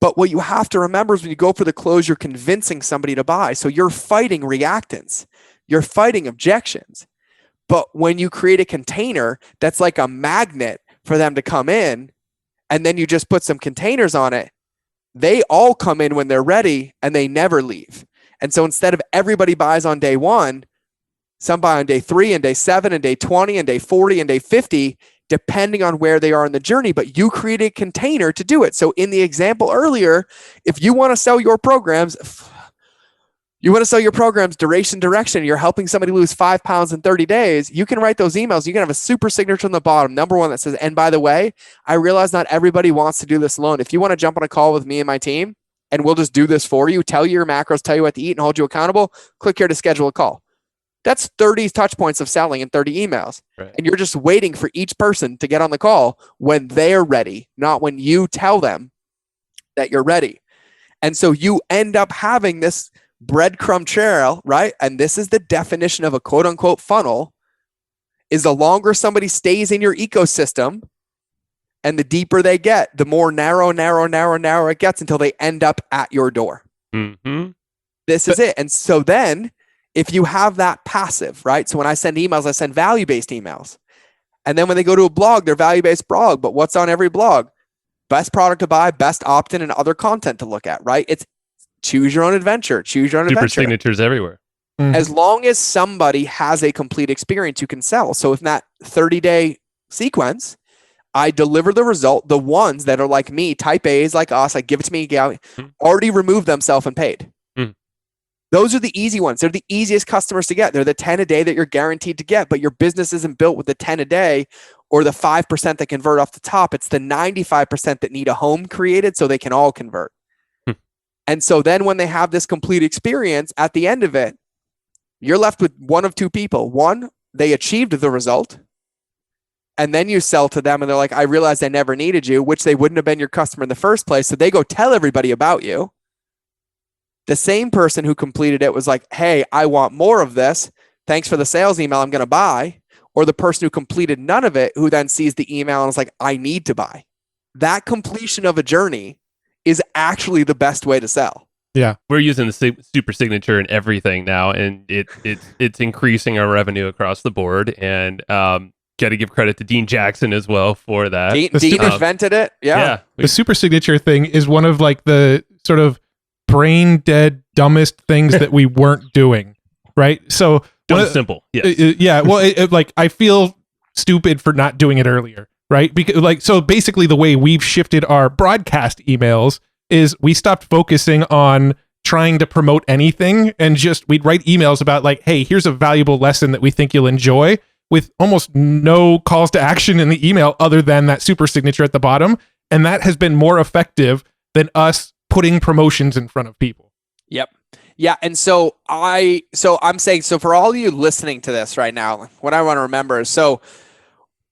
But what you have to remember is when you go for the close, you're convincing somebody to buy. So you're fighting reactance. You're fighting objections. But when you create a container that's like a magnet for them to come in, and then you just put some containers on it, they all come in when they're ready and they never leave. And so instead of everybody buys on day 1, some buy on day 3 and day 7 and day 20 and day 40 and day 50, depending on where they are in the journey, but you create a container to do it. So in the example earlier, if you want to sell your programs, duration, direction, you're helping somebody lose 5 pounds in 30 days, you can write those emails. You can have a super signature on the bottom, number 1 that says, and by the way, I realize not everybody wants to do this alone. If you want to jump on a call with me and my team, and we'll just do this for you, tell you your macros, tell you what to eat, and hold you accountable, click here to schedule a call. That's 30 touch points of selling in 30 emails. Right. And you're just waiting for each person to get on the call when they're ready, not when you tell them that you're ready. And so you end up having this breadcrumb trail, right? And this is the definition of a quote unquote funnel, is the longer somebody stays in your ecosystem and the deeper they get, the more narrow it gets until they end up at your door. Mm-hmm. This is it. And so then if you have that passive, right? So when I send emails, I send value-based emails. And then when they go to a blog, they're value-based blog. But what's on every blog? Best product to buy, best opt-in, and other content to look at, right? It's choose your own adventure. Super signatures everywhere. Mm-hmm. As long as somebody has a complete experience, you can sell. So in that 30-day sequence, I deliver the result. The ones that are like me, type A's like us, like give it to me, already removed themselves and paid. Those are the easy ones. They're the easiest customers to get. They're the 10 a day that you're guaranteed to get, but your business isn't built with the 10 a day or the 5% that convert off the top. It's the 95% that need a home created so they can all convert. And so then when they have this complete experience at the end of it, you're left with one of two people. One, they achieved the result. And then you sell to them and they're like, I realized I never needed you, which they wouldn't have been your customer in the first place. So they go tell everybody about you. The same person who completed it was like, hey, I want more of this. Thanks for the sales email. I'm going to buy. Or the person who completed none of it, who then sees the email and is like, I need to buy. That completion of a journey is actually the best way to sell. Yeah. We're using the super signature in everything now, and it's increasing our revenue across the board. And got to give credit to Dean Jackson as well for that. Dean invented it. Yeah. The super signature thing is one of like the sort of brain dead dumbest things that we weren't doing, right? So Simple. Yes. Yeah. Well, like I feel stupid for not doing it earlier, right? Because like, so basically the way we've shifted our broadcast emails is we stopped focusing on trying to promote anything and just we'd write emails about like, hey, here's a valuable lesson that we think you'll enjoy, with almost no calls to action in the email other than that super signature at the bottom. And that has been more effective than us putting promotions in front of people. Yep. Yeah. And so I'm saying, so for all of you listening to this right now, what I want to remember is, so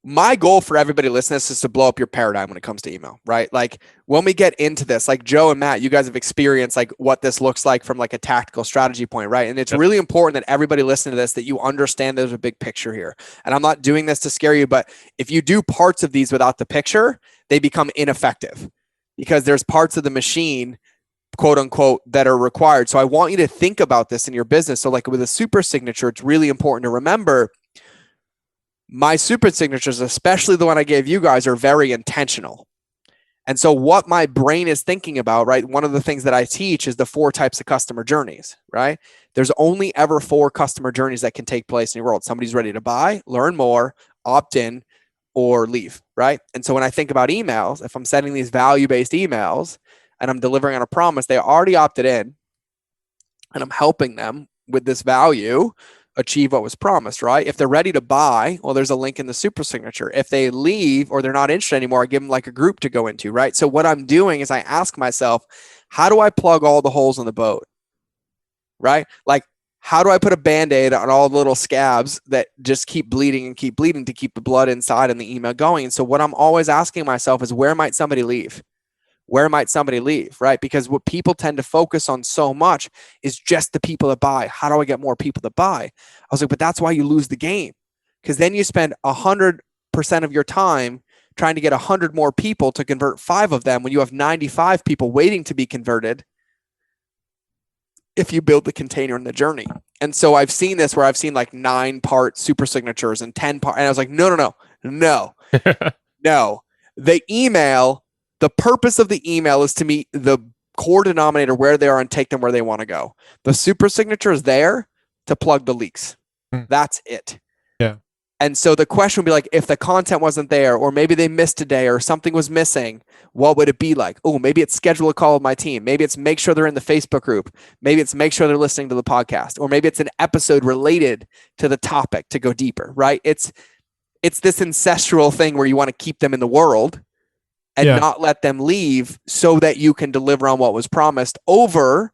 my goal for everybody listening to this is to blow up your paradigm when it comes to email, right? Like when we get into this, like Joe and Matt, you guys have experienced like what this looks like from like a tactical strategy point, right? And it's really important that everybody listening to this, that you understand there's a big picture here. And I'm not doing this to scare you, but if you do parts of these without the picture, they become ineffective because there's parts of the machine, quote unquote, that are required. So I want you to think about this in your business. So like with a super signature, it's really important to remember my super signatures, especially the one I gave you guys, are very intentional. And so what my brain is thinking about, right? One of the things that I teach is the 4 types of customer journeys, right? There's only ever 4 customer journeys that can take place in your world. Somebody's ready to buy, learn more, opt in, or leave, right? And so when I think about emails, if I'm sending these value-based emails and I'm delivering on a promise, they already opted in and I'm helping them with this value achieve what was promised, right? If they're ready to buy, well, there's a link in the super signature. If they leave or they're not interested anymore, I give them like a group to go into, right? So what I'm doing is I ask myself, how do I plug all the holes in the boat, right? Like, how do I put a Band-Aid on all the little scabs that just keep bleeding and keep bleeding to keep the blood inside and the email going? And so what I'm always asking myself is, where might somebody leave? Where might somebody leave, right? Because what people tend to focus on so much is just the people that buy. How do I get more people to buy? I was like, but that's why you lose the game. Because then you spend 100% of your time trying to get 100 more people to convert 5 of them when you have 95 people waiting to be converted if you build the container in the journey. And so I've seen this where I've seen like 9-part super signatures and 10-part. And I was like, no. The email, the purpose of the email is to meet the core denominator where they are and take them where they want to go. The super signature is there to plug the leaks. That's it. Yeah. And so the question would be like, if the content wasn't there, or maybe they missed a day or something was missing, what would it be like? Oh, maybe it's schedule a call with my team. Maybe it's make sure they're in the Facebook group. Maybe it's make sure they're listening to the podcast, or maybe it's an episode related to the topic to go deeper, right? It's this ancestral thing where you want to keep them in the world and not let them leave so that you can deliver on what was promised over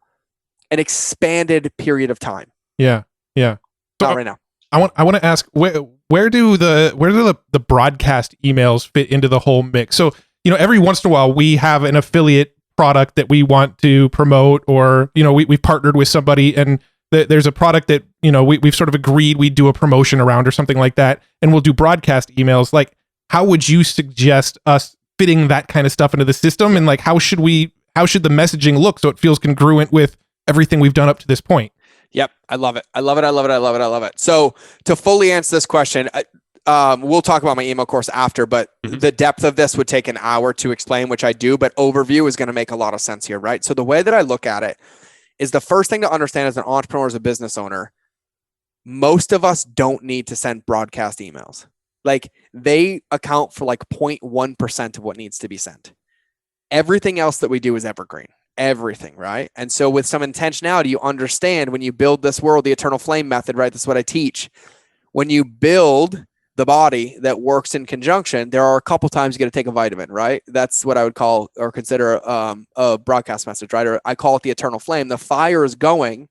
an expanded period of time. Yeah. Not right now. I want to ask, where do the broadcast emails fit into the whole mix? So, every once in a while we have an affiliate product that we want to promote, or, we've partnered with somebody and there's a product that, we've sort of agreed we'd do a promotion around or something like that. And we'll do broadcast emails. Like, how would you suggest us fitting that kind of stuff into the system? And like, how should the messaging look so it feels congruent with everything we've done up to this point? Yep. I love it. So to fully answer this question, we'll talk about my email course after, but the depth of this would take an hour to explain, which I do, but overview is going to make a lot of sense here, right? So the way that I look at it is, the first thing to understand as an entrepreneur, as a business owner, most of us don't need to send broadcast emails. Like, they account for like 0.1% of what needs to be sent. Everything else that we do is evergreen. Everything, right? And so with some intentionality, you understand when you build this world, the eternal flame method, right? That's what I teach. When you build the body that works in conjunction, there are a couple times you got to take a vitamin, right? That's what I would call or consider a broadcast message, right? Or I call it the eternal flame. The fire is going,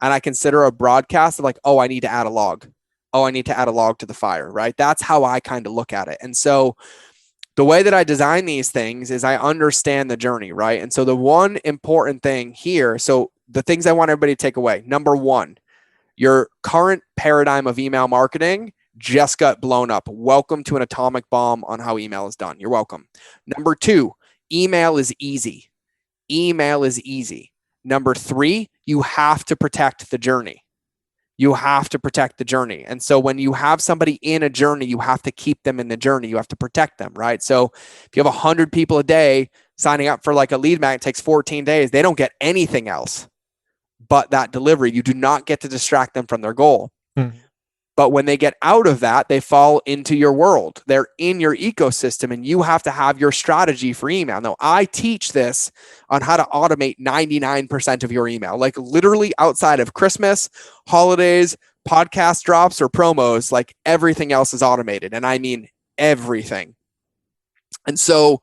and I consider a broadcast of like, oh, I need to add a log. Oh, I need to add a log to the fire, right? That's how I kind of look at it. And so the way that I design these things is I understand the journey, right? And so the one important thing here, so the things I want everybody to take away. Number 1, your current paradigm of email marketing just got blown up. Welcome to an atomic bomb on how email is done. You're welcome. Number 2, email is easy. Email is easy. Number 3, you have to protect the journey. You have to protect the journey. And so when you have somebody in a journey, you have to keep them in the journey. You have to protect them, right? So if you have 100 people a day signing up for like a lead magnet, takes 14 days, they don't get anything else but that delivery. You do not get to distract them from their goal. Mm-hmm. But when they get out of that, they fall into your world. They're in your ecosystem, and you have to have your strategy for email. Now, I teach this on how to automate 99% of your email, like literally outside of Christmas, holidays, podcast drops, or promos, like everything else is automated. And I mean everything. And so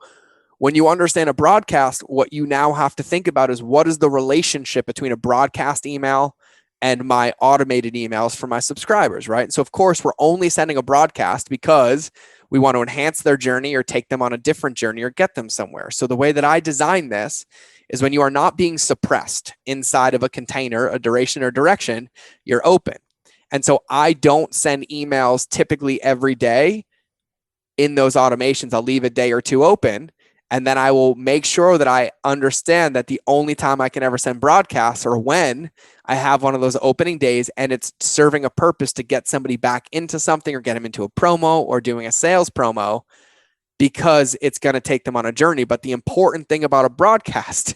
when you understand a broadcast, what you now have to think about is what is the relationship between a broadcast email and my automated emails for my subscribers, right? So of course, we're only sending a broadcast because we want to enhance their journey or take them on a different journey or get them somewhere. So the way that I design this is when you are not being suppressed inside of a container, a duration or direction, you're open. And so I don't send emails typically every day in those automations. I'll leave a day or two open. And then I will make sure that I understand that the only time I can ever send broadcasts are when I have one of those opening days and it's serving a purpose to get somebody back into something or get them into a promo or doing a sales promo, because it's going to take them on a journey. But the important thing about a broadcast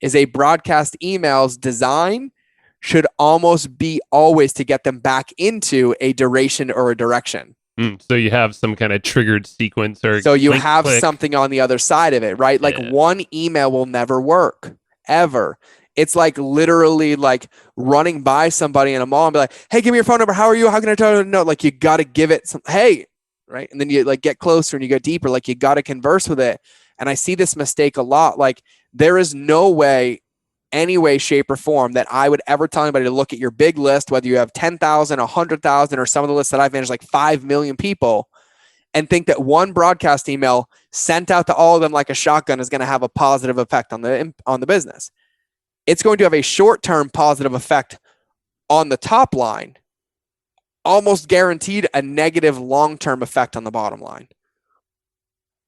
is a broadcast email's design should almost be always to get them back into a duration or a direction. So you have some kind of triggered sequence, or so you link have click. something on the other side of it, right? Like one email will never work ever. It's like literally like running by somebody in a mall and be like, hey, give me your phone number. How are you? How can I tell you? No, like you got to give it some, hey, right? And then you like get closer and you get deeper, like you got to converse with it. And I see this mistake a lot. Like there is no way, any way, shape, or form that I would ever tell anybody to look at your big list, whether you have 10,000, 100,000, or some of the lists that I've managed like 5 million people, and think that one broadcast email sent out to all of them like a shotgun is going to have a positive effect on the business. It's going to have a short-term positive effect on the top line, almost guaranteed a negative long-term effect on the bottom line.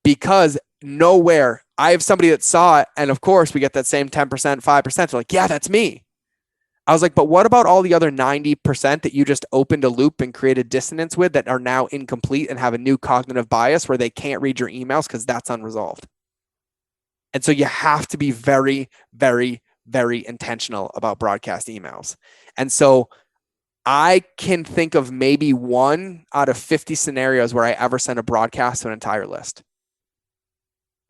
Because nowhere, I have somebody that saw it, and of course we get that same 10%, 5%. They're like, yeah, that's me. I was like, but what about all the other 90% that you just opened a loop and created dissonance with that are now incomplete and have a new cognitive bias where they can't read your emails because that's unresolved? And so you have to be very, very, very intentional about broadcast emails. And so I can think of maybe 1 out of 50 scenarios where I ever send a broadcast to an entire list.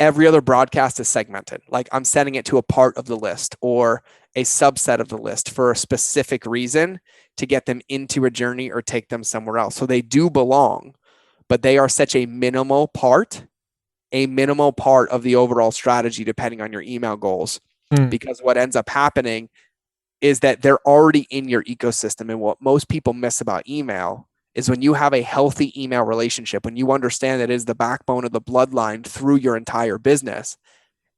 Every other broadcast is segmented. Like I'm sending it to a part of the list or a subset of the list for a specific reason to get them into a journey or take them somewhere else. So they do belong, but they are such a minimal part of the overall strategy, depending on your email goals. Because what ends up happening is that they're already in your ecosystem. And what most people miss about email is when you have a healthy email relationship, when you understand that it is the backbone of the bloodline through your entire business,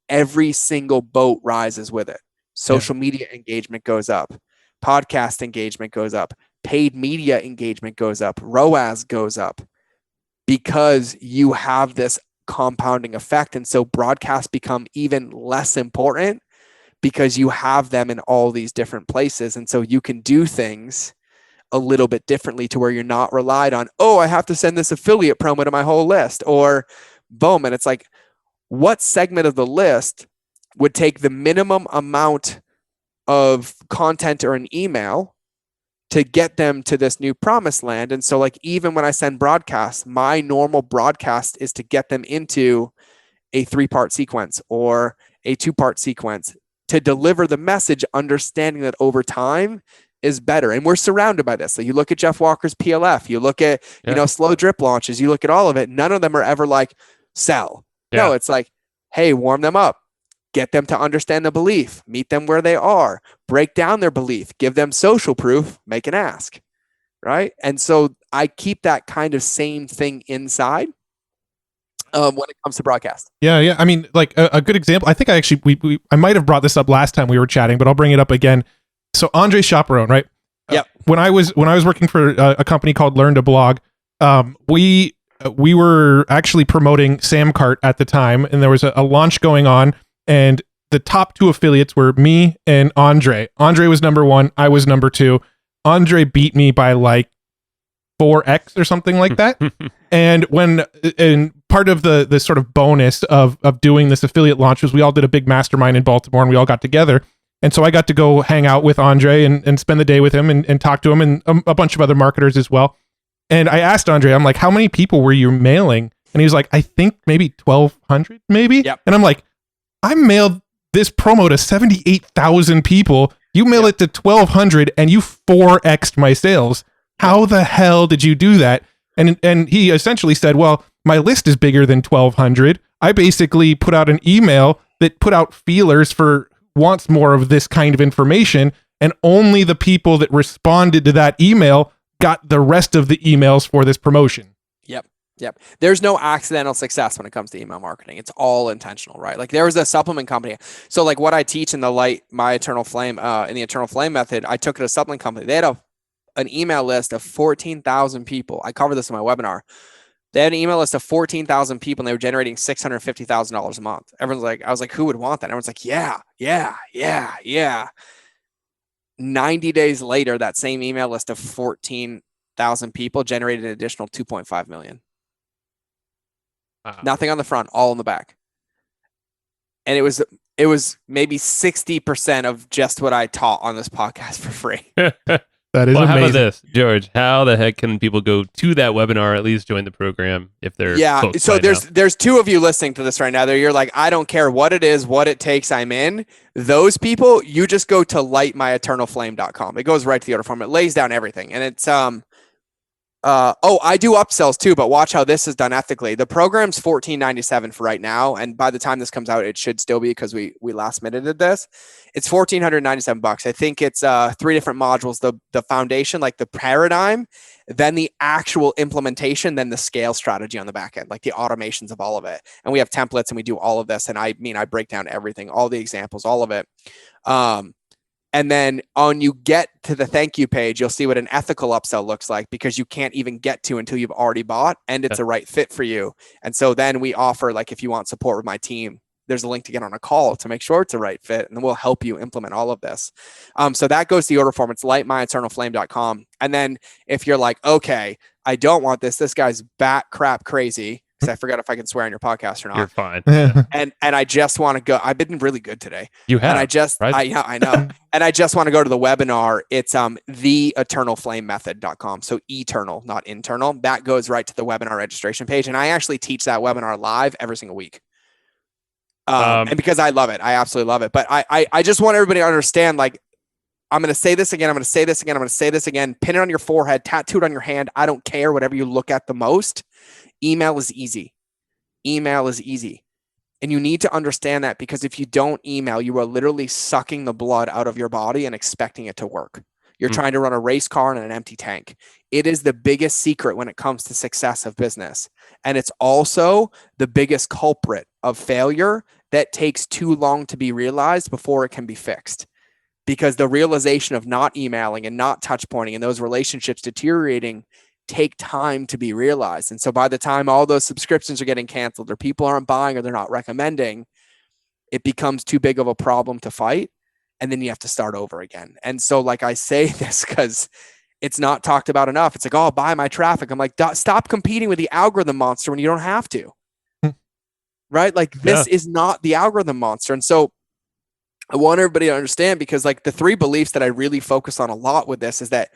every single boat rises with it. Social media engagement goes up. Podcast engagement goes up. Paid media engagement goes up. ROAS goes up because you have this compounding effect. And so broadcasts become even less important because you have them in all these different places. And so you can do things a little bit differently to where you're not relied on, oh, I have to send this affiliate promo to my whole list, or boom. And it's like, what segment of the list would take the minimum amount of content or an email to get them to this new promised land? And so like, even when I send broadcasts, my normal broadcast is to get them into a 3-part sequence or a 2-part sequence to deliver the message, understanding that over time is better. And we're surrounded by this. So you look at Jeff Walker's PLF, you look at, slow drip launches, you look at all of it. None of them are ever like sell. Yeah. No, it's like, hey, warm them up, get them to understand the belief, meet them where they are, break down their belief, give them social proof, make an ask. Right. And so I keep that kind of same thing inside when it comes to broadcast. Yeah. I mean, like a good example, I think I might have brought this up last time we were chatting, but I'll bring it up again. So Andre Chaperone, right? Yep. When I was working for a company called Learn to Blog, we were actually promoting Samcart at the time, and there was a launch going on, and the top 2 affiliates were me and Andre. Andre was number 1, I was number 2. Andre beat me by like 4x or something like that. And part of the sort of bonus of doing this affiliate launch was we all did a big mastermind in Baltimore and we all got together. And so I got to go hang out with Andre and spend the day with him and talk to him and a bunch of other marketers as well. And I asked Andre, I'm like, how many people were you mailing? And he was like, I think maybe 1,200 maybe. Yep. And I'm like, I mailed this promo to 78,000 people. You mail it to 1,200 and you 4x'd my sales. How the hell did you do that? And he essentially said, well, my list is bigger than 1,200. I basically put out an email that put out feelers for wants more of this kind of information. And only the people that responded to that email got the rest of the emails for this promotion. Yep. There's no accidental success when it comes to email marketing. It's all intentional, right? Like there was a supplement company. So like what I teach in the My Eternal Flame, in the Eternal Flame method, I took it to a supplement company. They had an email list of 14,000 people. I covered this in my webinar. They had an email list of 14,000 people and they were generating $650,000 a month. Everyone's like, I was like, who would want that? Everyone's like, yeah. 90 days later, that same email list of 14,000 people generated an additional 2.5 million. Nothing on the front, all in the back. And it was maybe 60% of just what I taught on this podcast for free. That is well, amazing. how about this, George? How the heck can people go to that webinar, at least join the program if they're so there's two of you listening to this right now. You're like, I don't care what it is, what it takes, I'm in. Those people, you just go to lightmyeternalflame.com. It goes right to the order form. It lays down everything. And it's I do upsells too, but watch how this is done ethically. The program's $14.97 for right now, and by the time this comes out, it should still be because we last minuted this. It's $1,497. I think it's 3 different modules: the foundation, like the paradigm, then the actual implementation, then the scale strategy on the back end, like the automations of all of it. And we have templates, and we do all of this. And I break down everything, all the examples, all of it. And then when you get to the thank you page, you'll see what an ethical upsell looks like, because you can't even get to until you've already bought and it's a right fit for you. And so then we offer, like, if you want support with my team, there's a link to get on a call to make sure it's a right fit, and then we'll help you implement all of this. So that goes to the order form. It's lightmyeternalflame.com. And then if you're like, okay, I don't want this guy's bat crap crazy, because I forgot if I can swear on your podcast or not. You're fine. And I just want to go. I've been really good today. You have. And I know. And I just want to go to the webinar. It's theeternalflamemethod.com. So eternal, not internal. That goes right to the webinar registration page. And I actually teach that webinar live every single week. And because I love it, I absolutely love it. But I just want everybody to understand, like, I'm going to say this again. I'm going to say this again. I'm going to say this again. Pin it on your forehead, tattoo it on your hand. I don't care, whatever you look at the most. Email is easy. Email is easy. And you need to understand that, because if you don't email, you are literally sucking the blood out of your body and expecting it to work. You're trying to run a race car in an empty tank. It is the biggest secret when it comes to success of business. And it's also the biggest culprit of failure that takes too long to be realized before it can be fixed. Because the realization of not emailing and not touch pointing and those relationships deteriorating take time to be realized. And so by the time all those subscriptions are getting canceled, or people aren't buying, or they're not recommending, it becomes too big of a problem to fight. And then you have to start over again. And so, like, I say this because it's not talked about enough. It's like, oh, buy my traffic. I'm like, stop competing with the algorithm monster when you don't have to. Right? Like, this is not the algorithm monster. And so I want everybody to understand, because, like, the 3 beliefs that I really focus on a lot with this is that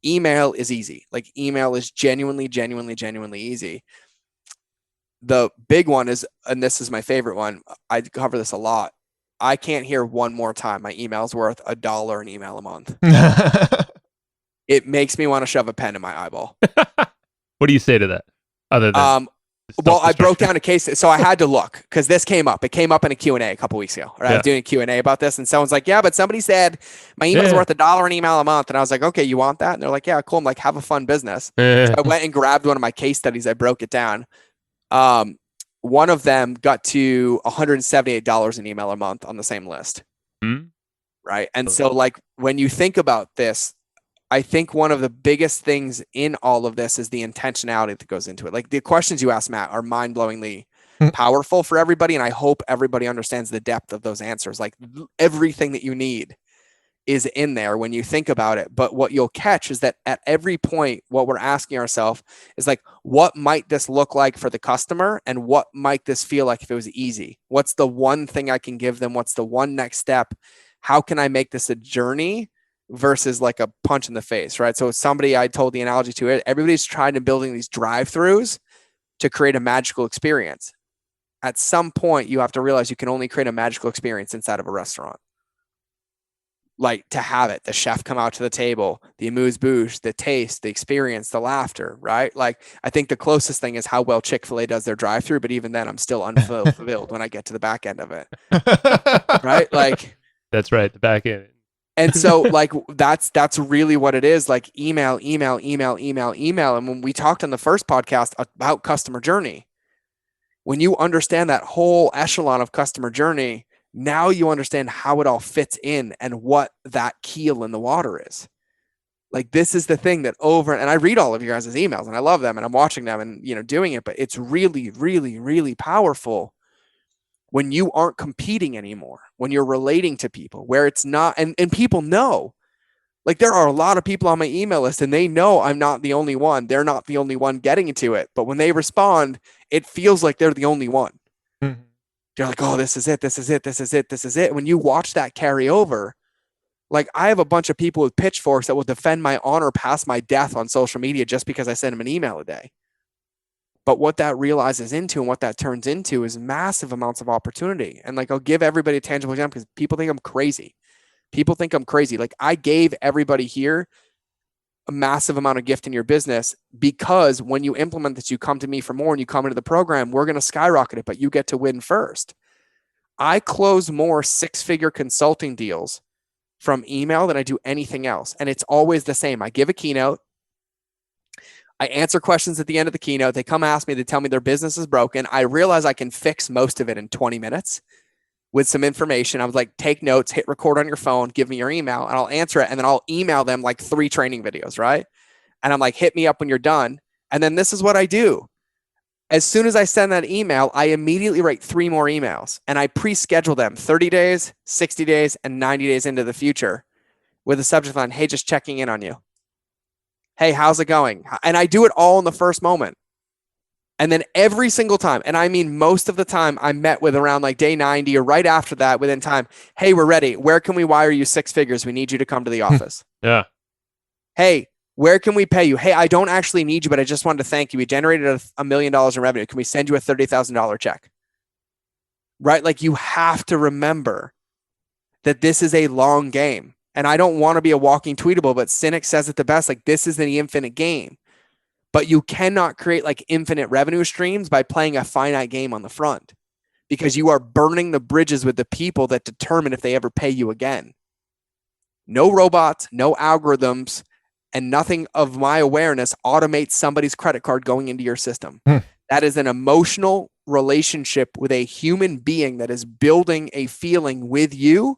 email is easy. Like, email is genuinely easy. The big one is, and this is my favorite one, I cover this a lot, I can't hear one more time my email's worth $1 an email a month. It makes me want to shove a pen in my eyeball. What do you say to that? Other than well, I broke down a case, so I had to look, because this came up. It came up in a Q&A a couple weeks ago. Right? I was doing a Q&A about this, and someone's like, yeah, but somebody said my email's worth $1 an email a month. And I was like, okay, you want that? And they're like, yeah, cool. I'm like, have a fun business. So I went and grabbed one of my case studies. I broke it down. One of them got to $178 an email a month on the same list. Right. And so, like, when you think about this, I think one of the biggest things in all of this is the intentionality that goes into it. Like, the questions you asked, Matt, are mind-blowingly powerful for everybody. And I hope everybody understands the depth of those answers. Like, everything that you need is in there when you think about it. But what you'll catch is that at every point, what we're asking ourselves is like, what might this look like for the customer? And what might this feel like if it was easy? What's the one thing I can give them? What's the one next step? How can I make this a journey versus like a punch in the face, right? So somebody I told the analogy to it, everybody's trying to building these drive-throughs to create a magical experience. At some point, you have to realize you can only create a magical experience inside of a restaurant. Like to have it, the chef come out to the table, the amuse-bouche, the taste, the experience, the laughter, right? Like I think the closest thing is how well Chick-fil-A does their drive-through, but even then I'm still unfulfilled when I get to the back end of it, right? Like That's right, the back end. And so like that's really what it is, like email. And when we talked on the first podcast about customer journey, when you understand that whole echelon of customer journey, now you understand how it all fits in and what that keel in the water is. Like this is the thing that and I read all of your guys' emails and I love them and I'm watching them and doing it, but it's really, really, really powerful when you aren't competing anymore, when you're relating to people where it's not, and people know, like there are a lot of people on my email list and they know I'm not the only one. They're not the only one getting into it. But when they respond, it feels like they're the only one. Mm-hmm. They're like, oh, this is it. This is it. This is it. This is it. When you watch that carry over, like I have a bunch of people with pitchforks that will defend my honor past my death on social media just because I send them an email a day. But what that realizes into and what that turns into is massive amounts of opportunity. And like, I'll give everybody a tangible example because people think I'm crazy. People think I'm crazy. Like I gave everybody here a massive amount of gift in your business because when you implement this, you come to me for more and you come into the program, we're going to skyrocket it, but you get to win first. I close more 6-figure consulting deals from email than I do anything else. And it's always the same. I give a keynote. I answer questions at the end of the keynote. They come ask me, they tell me their business is broken. I realize I can fix most of it in 20 minutes with some information. I was like, take notes, hit record on your phone, give me your email, and I'll answer it. And then I'll email them like 3 training videos, right? And I'm like, hit me up when you're done. And then this is what I do. As soon as I send that email, I immediately write 3 more emails and I pre-schedule them 30 days, 60 days, and 90 days into the future with a subject line, hey, just checking in on you. Hey, how's it going? And I do it all in the first moment. And then every single time, and I mean most of the time, I'm met with around like day 90 or right after that within time. Hey, we're ready. Where can we wire you 6 figures? We need you to come to the office. Yeah. Hey, where can we pay you? Hey, I don't actually need you, but I just wanted to thank you. We generated $1 million in revenue. Can we send you a $30,000 check? Right? Like you have to remember that this is a long game. And I don't want to be a walking tweetable, but Cynic says it the best. Like this is the infinite game, but you cannot create like infinite revenue streams by playing a finite game on the front because you are burning the bridges with the people that determine if they ever pay you again. No robots, no algorithms, and nothing of my awareness automates somebody's credit card going into your system. That is an emotional relationship with a human being that is building a feeling with you.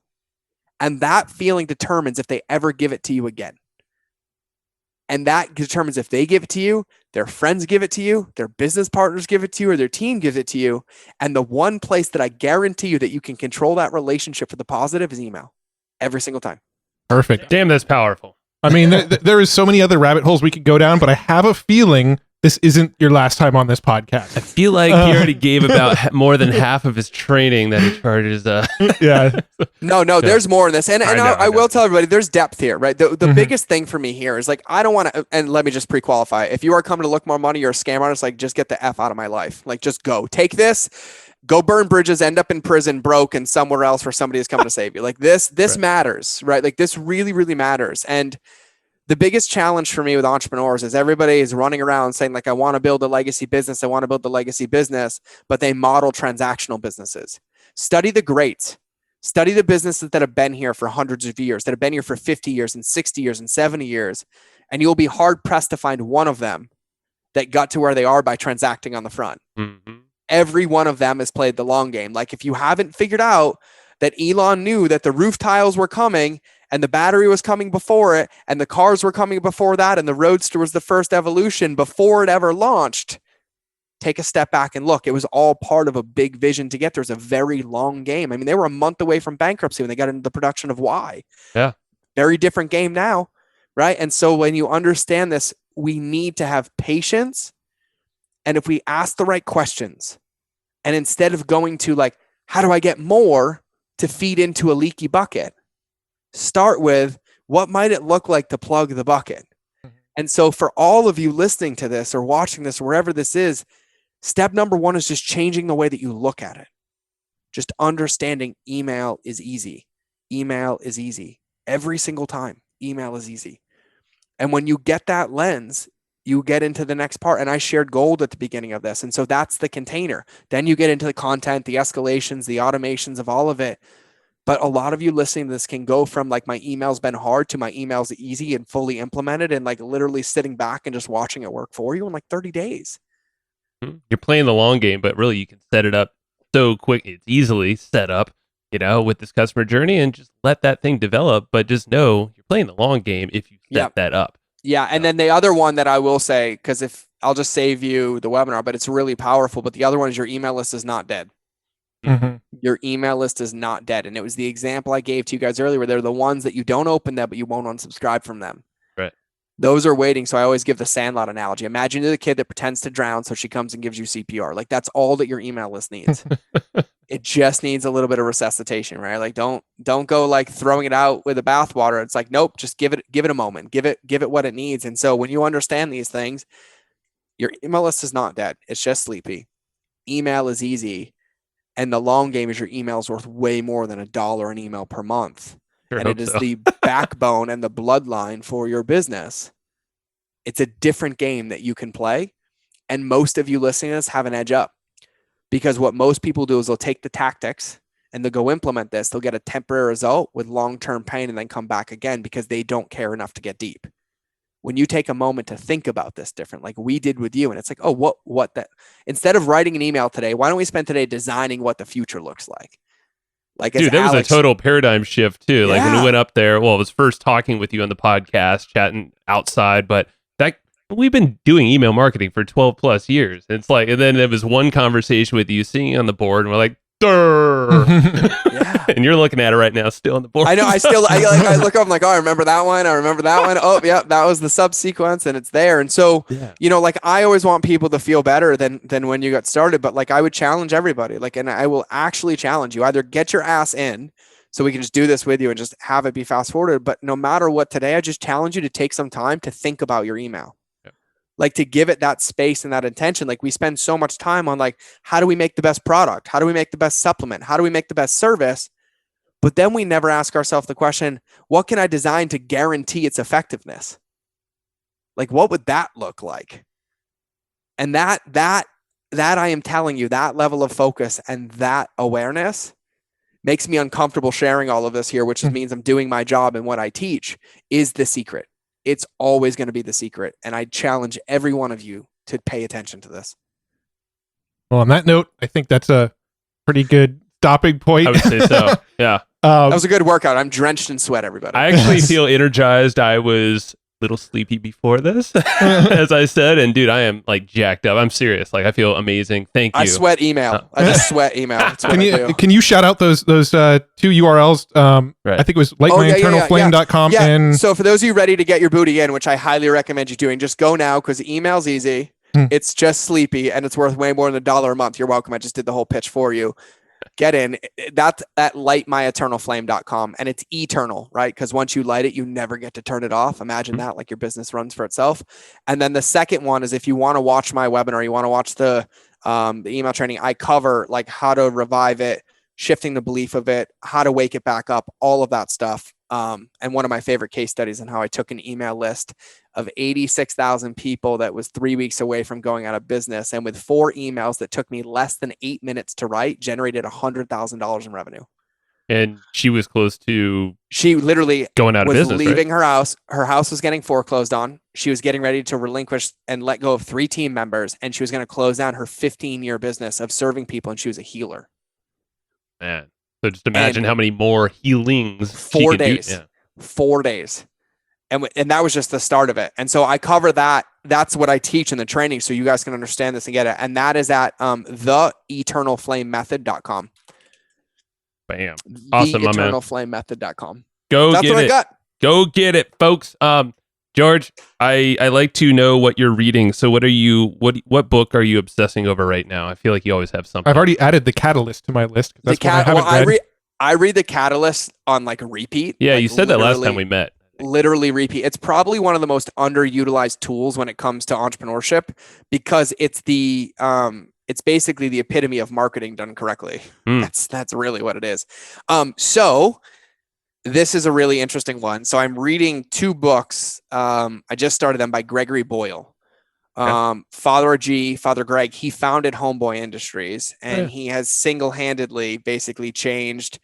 And that feeling determines if they ever give it to you again. And that determines if they give it to you, their friends give it to you, their business partners give it to you, or their team gives it to you. And the one place that I guarantee you that you can control that relationship for the positive is email. Every single time. Perfect. Damn, that's powerful. I mean, there is so many other rabbit holes we could go down, but I have a feeling this isn't your last time on this podcast. I feel like he already gave about more than half of his training that he charges. Yeah. No, there's more in this. And I will tell everybody, there's depth here, right? The biggest thing for me here is like, I don't want to, and let me just pre-qualify. If you are coming to look more money, you're a scam artist, like just get the F out of my life. Like just go. Take this, go burn bridges, end up in prison, broke, and somewhere else where somebody is coming to save you. Like this right. Matters, right? Like this really, really matters. And the biggest challenge for me with entrepreneurs is everybody is running around saying like, I want to build a legacy business. I want to build the legacy business, but they model transactional businesses. Study the greats. Study the businesses that have been here for hundreds of years, that have been here for 50 years and 60 years and 70 years. And you'll be hard pressed to find one of them that got to where they are by transacting on the front. Mm-hmm. Every one of them has played the long game. Like if you haven't figured out that Elon knew that the roof tiles were coming and the battery was coming before it, and the cars were coming before that, and the Roadster was the first evolution before it ever launched, take a step back and look. It was all part of a big vision to get there. It was a very long game. I mean, they were a month away from bankruptcy when they got into the production of Y. Yeah. Very different game now, right? And so when you understand this, we need to have patience. And if we ask the right questions, and instead of going to like, how do I get more to feed into a leaky bucket? Start with, what might it look like to plug the bucket? And so for all of you listening to this or watching this, wherever this is, step number one is just changing the way that you look at it. Just understanding email is easy. Email is easy. Every single time, email is easy. And when you get that lens, you get into the next part. And I shared gold at the beginning of this. And so that's the container. Then you get into the content, the escalations, the automations of all of it. But a lot of you listening to this can go from like, my email's been hard to my email's easy and fully implemented, and like literally sitting back and just watching it work for you in like 30 days. You're playing the long game, but really you can set it up so quick. It's easily set up, with this customer journey, and just let that thing develop. But just know you're playing the long game if you set that up. Yeah. And then the other one that I will say, because if I'll just save you the webinar, but it's really powerful. But the other one is, your email list is not dead. Your email list is not dead. And it was the example I gave to you guys earlier, where they're the ones that you don't open them, but you won't unsubscribe from them. Right. Those are waiting. So I always give the Sandlot analogy. Imagine you're the kid that pretends to drown, so she comes and gives you CPR. Like, that's all that your email list needs. It just needs a little bit of resuscitation, right? Like, don't go like throwing it out with the bathwater. It's like, nope, just give it a moment. Give it what it needs. And so when you understand these things, your email list is not dead. It's just sleepy. Email is easy. And the long game is, your email is worth way more than $1 an email per month. And it is the backbone and the bloodline for your business. It's a different game that you can play. And most of you listening to this have an edge up, because what most people do is they'll take the tactics and they'll go implement this. They'll get a temporary result with long-term pain and then come back again, because they don't care enough to get deep. When you take a moment to think about this different, like we did with you, and it's like, oh, what that, instead of writing an email today, why don't we spend today designing what the future looks like? Like, dude, that was a total paradigm shift too. Like, when we went up there, well, I was first talking with you on the podcast, chatting outside, but we've been doing email marketing for 12 plus years. It's like, and then there was one conversation with you seeing on the board, and we're like, and you're looking at it right now, still on the board. I know. I look up, I'm like, oh, I remember that one. Oh, yeah, that was the subsequence, and it's there. And so, like, I always want people to feel better than when you got started. But like, I would challenge everybody, like, and I will actually challenge you, either get your ass in so we can just do this with you and just have it be fast forwarded. But no matter what, today, I just challenge you to take some time to think about your email. Like, to give it that space and that intention. Like, we spend so much time on like, how do we make the best product? How do we make the best supplement? How do we make the best service? But then we never ask ourselves the question, what can I design to guarantee its effectiveness? Like, what would that look like? And that I am telling you, that level of focus and that awareness makes me uncomfortable sharing all of this here, which means I'm doing my job, and what I teach is the secret. It's always going to be the secret. And I challenge every one of you to pay attention to this. Well, on that note, I think that's a pretty good stopping point. I would say so. Yeah. That was a good workout. I'm drenched in sweat, everybody. I actually feel energized. I was a little sleepy before this, as I said. And dude, I am like jacked up. I'm serious. Like, I feel amazing. Thank you. I sweat email. I just sweat email. That's what can you shout out those two URLs? I think it was lightmyinternalflame.com. Yeah. And so for those of you ready to get your booty in, which I highly recommend you doing, just go now, because email's easy. It's just sleepy, and it's worth way more than $1 a month. You're welcome. I just did the whole pitch for you. Get in. That's at lightmyeternalflame.com, and it's eternal, right? Because once you light it, you never get to turn it off. Imagine that, like your business runs for itself. And then the second one is, if you want to watch my webinar, you want to watch the email training, I cover like how to revive it, shifting the belief of it, how to wake it back up, all of that stuff. And one of my favorite case studies on how I took an email list of 86,000 people that was 3 weeks away from going out of business, and with 4 emails that took me less than 8 minutes to write, generated $100,000 in revenue. And she was close to, she literally going out of business, leaving her house. Her house was getting foreclosed on. She was getting ready to relinquish and let go of 3 team members, and she was going to close down her 15-year business of serving people. And she was a healer. Man. So just imagine how many more healings 4 days. Yeah. 4 days. And that was just the start of it. And so I cover that. That's what I teach in the training, so you guys can understand this and get it. And that is at theeternalflamemethod.com. Bam. Awesome, my man. Theeternalflamemethod.com. Go That's get what it. I got. Go get it, folks. George, I like to know what you're reading. So what book are you obsessing over right now? I feel like you always have something. I've already added The Catalyst to my list. That's one I haven't read. I read The Catalyst on like a repeat. Yeah, like you said that last time we met. Literally repeat. It's probably one of the most underutilized tools when it comes to entrepreneurship because it's it's basically the epitome of marketing done correctly. That's really what it is. So this is a really interesting one. So I'm reading 2 books. I just started them by Gregory Boyle. Father Greg, he founded Homeboy Industries, and he has single-handedly basically changed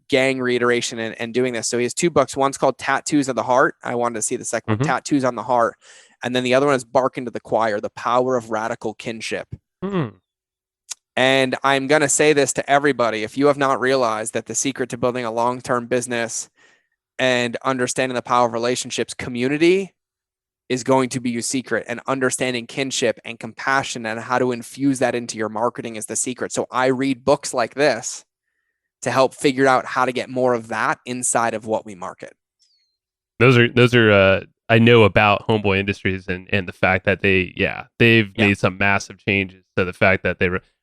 gang reiteration and doing this. So he has 2 books. One's called Tattoos of the Heart. I wanted to see the second one, Tattoos on the Heart. And then the other one is Bark into the Choir, The Power of Radical Kinship. And I'm going to say this to everybody. If you have not realized that the secret to building a long-term business and understanding the power of relationships, community is going to be your secret, and understanding kinship and compassion and how to infuse that into your marketing is the secret. So I read books like this to help figure out how to get more of that inside of what we market. Those are I know about Homeboy Industries and the fact that they've made some massive changes to the fact that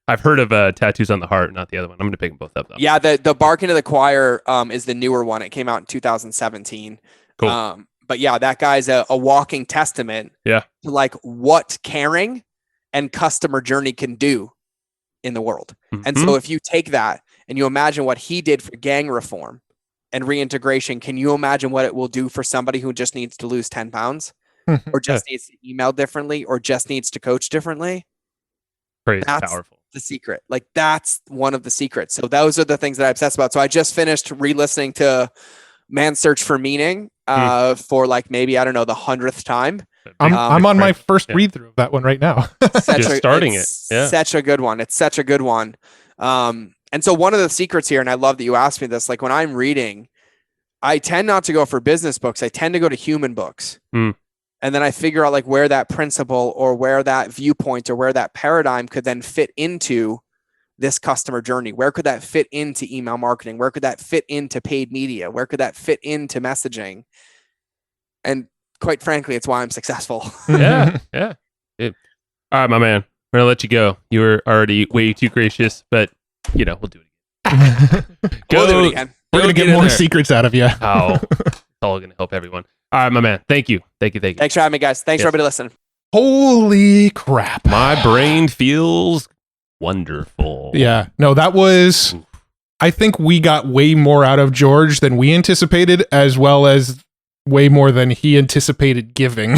I've heard of Tattoos on the Heart, not the other one. I'm going to pick them both up though. Yeah, the Bark into the Choir is the newer one. It came out in 2017. Cool. But yeah, that guy's a walking testament to like what caring and customer journey can do in the world. And so if you take that and you imagine what he did for gang reform and reintegration, can you imagine what it will do for somebody who just needs to lose 10 pounds or just needs to email differently or just needs to coach differently? That's powerful. The secret. Like that's one of the secrets. So those are the things that I obsess about. So I just finished re-listening to Man's Search for Meaning for like maybe, I don't know, the 100th time. I'm on my first read through of that one right now. Starting it. Yeah. Such a good one. It's such a good one. And so one of the secrets here, and I love that you asked me this, like when I'm reading, I tend not to go for business books. I tend to go to human books. And then I figure out like where that principle or where that viewpoint or where that paradigm could then fit into this customer journey. Where could that fit into email marketing? Where could that fit into paid media? Where could that fit into messaging? And quite frankly, it's why I'm successful. Yeah. All right, my man. I'm going to let you go. You were already way too gracious, but we'll do it again. We'll do it again. We're going to get more secrets out of you. Oh, it's all going to help everyone. All right, my man. Thank you. Thanks for having me, guys. Thanks for everybody listening. Holy crap. My brain feels wonderful. Yeah. No, that was... I think we got way more out of George than we anticipated, as well as way more than he anticipated giving.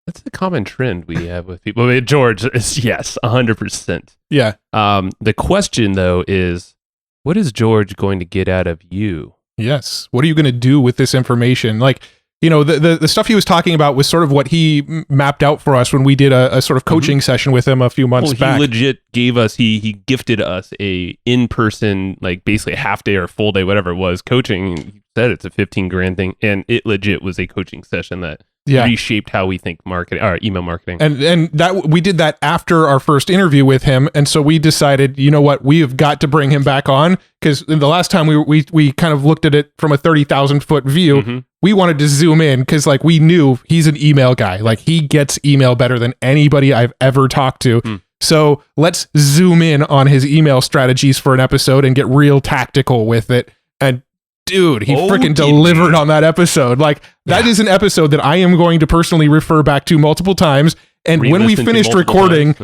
That's a common trend we have with people. I mean, George is, yes, 100%. Yeah. The question, though, is what is George going to get out of you? Yes. What are you going to do with this information? Like, the stuff he was talking about was sort of what he mapped out for us when we did a sort of coaching session with him a few months back. He legit gave us, he gifted us a in-person, like basically a half day or full day, whatever it was, coaching. He said it's a $15,000 thing, and it legit was a coaching session that reshaped how we think marketing, or email marketing. And that we did that after our first interview with him, and so we decided, you know what, we have got to bring him back on, because the last time we kind of looked at it from a 30,000 foot view. We wanted to zoom in because like we knew he's an email guy. Like he gets email better than anybody I've ever talked to. So let's zoom in on his email strategies for an episode and get real tactical with it. And dude, he freaking delivered on that episode. Like that is an episode that I am going to personally refer back to multiple times. And when we finished recording,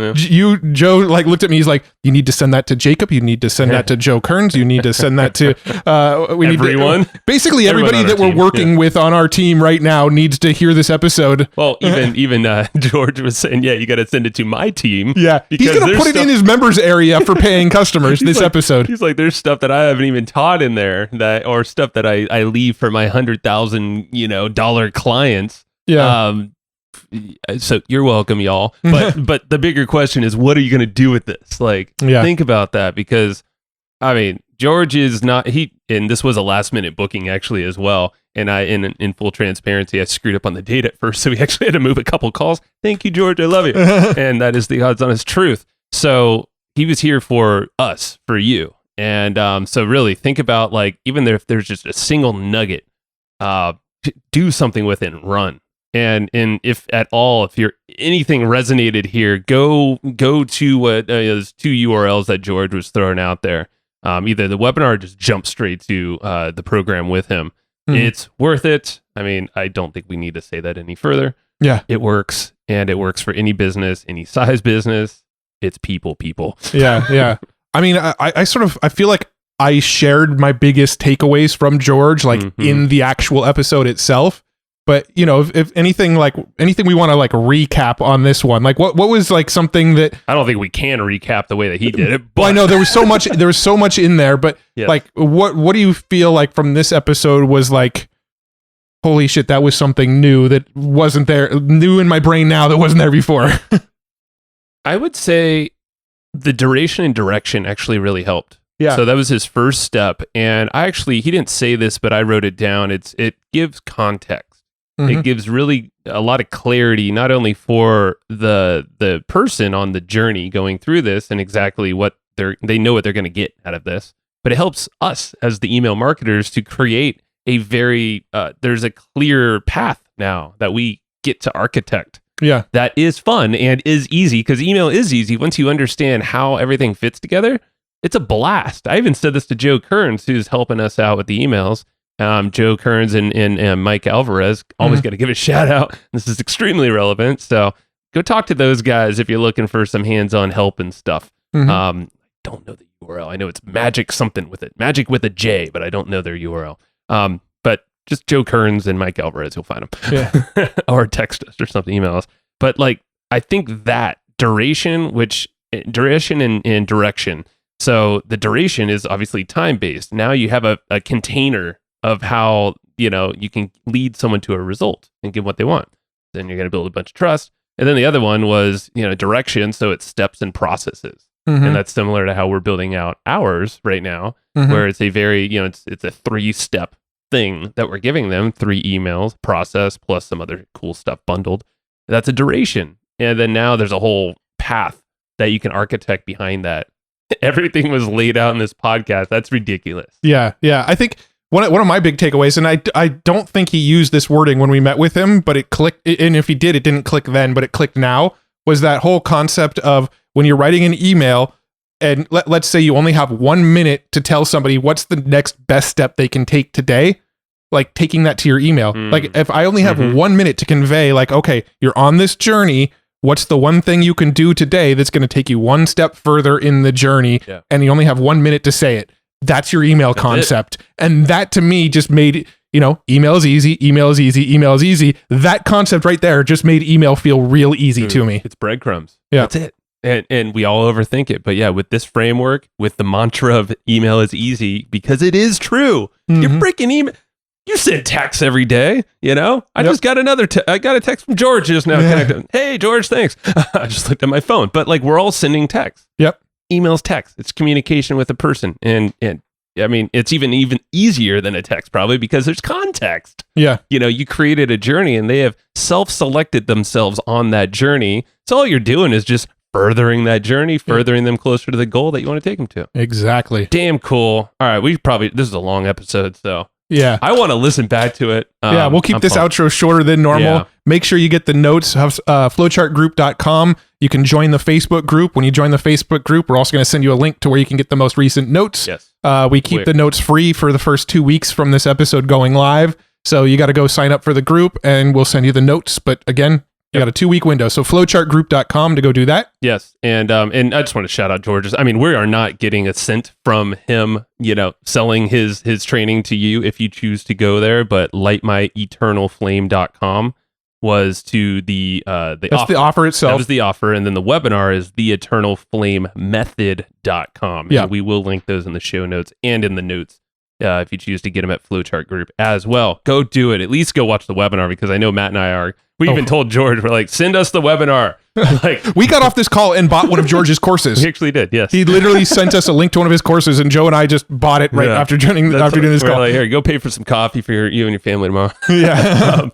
Joe like looked at me. He's like, "You need to send that to Jacob. You need to send that to Joe Kearns. You need to send that to everyone. Basically, everybody that we're working with on our team right now needs to hear this episode." Well, even George was saying, "Yeah, you got to send it to my team." Yeah, he's gonna put it in his members area for paying customers. This episode, he's like, "There's stuff that I haven't even taught in there or stuff that I leave for my $100,000 clients." Yeah. So you're welcome, y'all. But the bigger question is, what are you going to do with this? Like, think about that, because I mean, George is not and this was a last minute booking actually as well. And in full transparency, I screwed up on the date at first, so we actually had to move a couple calls. Thank you, George. I love you. And that is the odds honest truth. So he was here for us, for you. And so really think about like, even if there's just a single nugget do something with it and run. And if at all, if anything resonated here, go to those 2 URLs that George was throwing out there. Either the webinar or just jump straight to the program with him. It's worth it. I mean, I don't think we need to say that any further. Yeah. It works, and it works for any business, any size business. It's people. Yeah. I mean, I feel like I shared my biggest takeaways from George, like in the actual episode itself. But, you know, if anything we want to like recap on this one, like what was like something that I don't think we can recap the way that he did it. But well, I know there was so much in there, but yes. Like what do you feel like from this episode was like, holy shit, that was something new that wasn't there, new in my brain now that wasn't there before? I would say the duration and direction actually really helped. Yeah. So that was his first step. And he didn't say this, but I wrote it down. It gives context. It gives really a lot of clarity, not only for the person on the journey going through this and exactly what they know what they're going to get out of this, but it helps us as the email marketers to create a very, there's a clear path now that we get to architect. Yeah. That is fun and is easy, because email is easy once you understand how everything fits together. It's a blast. I even said this to Joe Kearns, who's helping us out with the emails. Joe Kearns and Mike Alvarez, always got to give a shout out. This is extremely relevant. So go talk to those guys if you're looking for some hands-on help and stuff. Don't know the URL. I know it's magic something with it. Magic with a J, but I don't know their URL. But just Joe Kearns and Mike Alvarez, you'll find them. Yeah. Or text us or something, email us. But like, I think that duration and direction. So the duration is obviously time-based. Now you have a container of how, you know, you can lead someone to a result and give what they want. Then you're going to build a bunch of trust. And then the other one was, you know, direction. So it's steps and processes. And that's similar to how we're building out ours right now, where it's a very, you know, it's a 3-step thing that we're giving them, 3 emails, process, plus some other cool stuff bundled. That's a duration. And then now there's a whole path that you can architect behind that. Everything was laid out in this podcast. That's ridiculous. Yeah. I think one of my big takeaways, and I don't think he used this wording when we met with him, but it clicked, and if he did, it didn't click then, but it clicked now, was that whole concept of when you're writing an email, and let's say you only have 1 minute to tell somebody what's the next best step they can take today, like taking that to your email. Like if I only have 1 minute to convey, like, okay, you're on this journey, what's the one thing you can do today that's going to take you one step further in the journey, and you only have 1 minute to say it. That's your email concept. And that to me just made, you know, email is easy. That concept right there just made email feel real easy to me. It's breadcrumbs. Yeah. That's it. And we all overthink it. But yeah, with this framework, with the mantra of email is easy, because it is true. Your freaking email. You send texts every day, you know? I just got I got a text from George just now. Connected. Hey, George, thanks. I just looked at my phone. But like, we're all sending texts. Yep. Email's text. It's communication with a person. And I mean, it's even easier than a text probably, because there's context. Yeah. You know, you created a journey and they have self-selected themselves on that journey. So all you're doing is just furthering that journey, furthering them closer to the goal that you want to take them to. Exactly. Damn cool. All right. This is a long episode, so yeah, I want to listen back to it. Yeah, we'll keep this outro shorter than normal. Yeah. Make sure you get the notes, flowchartgroup.com. You can join the Facebook group. When you join the Facebook group, we're also going to send you a link to where you can get the most recent notes. Yes. We keep the notes free for the first 2 weeks from this episode going live. So you got to go sign up for the group and we'll send you the notes. But again, you got a 2-week window. So flowchartgroup.com to go do that. Yes. And I just want to shout out George's. I mean, we are not getting a cent from him, you know, selling his training to you if you choose to go there. But lightmyeternalflame.com was to the That's offer. the offer itself. That was the offer. And then the webinar is theeternalflamemethod.com. Yeah. And we will link those in the show notes and in the notes. If you choose to get them at Flowchart Group as well. Go do it. At least go watch the webinar, because I know Matt and I we even told George, we're like, send us the webinar. Like, we got off this call and bought one of George's courses. We actually did, yes. He literally sent us a link to one of his courses, and Joe and I just bought it after doing this call. Like, here, go pay for some coffee for you and your family tomorrow. Yeah.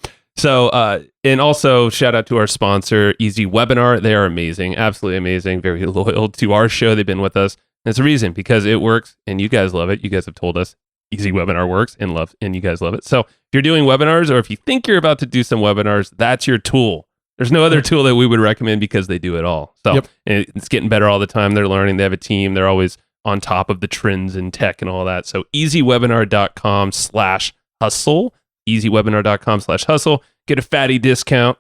And also shout out to our sponsor, Easy Webinar. They are amazing, absolutely amazing, very loyal to our show. They've been with us. There's a reason, because it works and you guys love it. You guys have told us Easy Webinar works and you guys love it. So if you're doing webinars or if you think you're about to do some webinars, that's your tool. There's no other tool that we would recommend because they do it all. So it's getting better all the time. They're learning. They have a team. They're always on top of the trends in tech and all that. So easywebinar.com/hustle, easywebinar.com/hustle. Get a fatty discount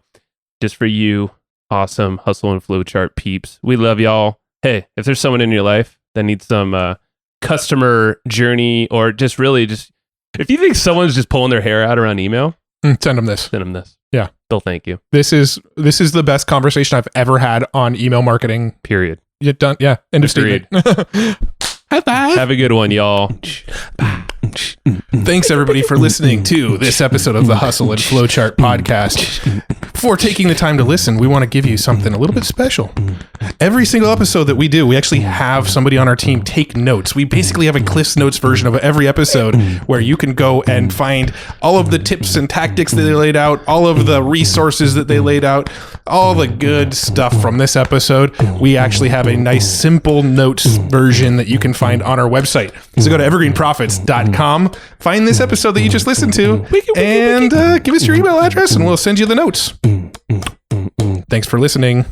just for you. Awesome Hustle and Flowchart peeps. We love y'all. Hey, if there's someone in your life that needs some customer journey or just if you think someone's just pulling their hair out around email, send them this. Send them this. Yeah. They'll thank you. This is the best conversation I've ever had on email marketing. Period. You're done. Yeah. End of statement. High five. Have a good one, y'all. Thanks everybody for listening to this episode of the Hustle and Flowchart podcast. Before taking the time to listen, we want to give you something a little bit special. Every single episode that we do, we actually have somebody on our team take notes. We basically have a Cliff's Notes version of every episode where you can go and find all of the tips and tactics that they laid out, all of the resources that they laid out, all the good stuff from this episode. We actually have a nice simple notes version that you can find on our website. So go to evergreenprofits.com, find this episode that you just listened to, and give us your email address and we'll send you the notes. Thanks for listening.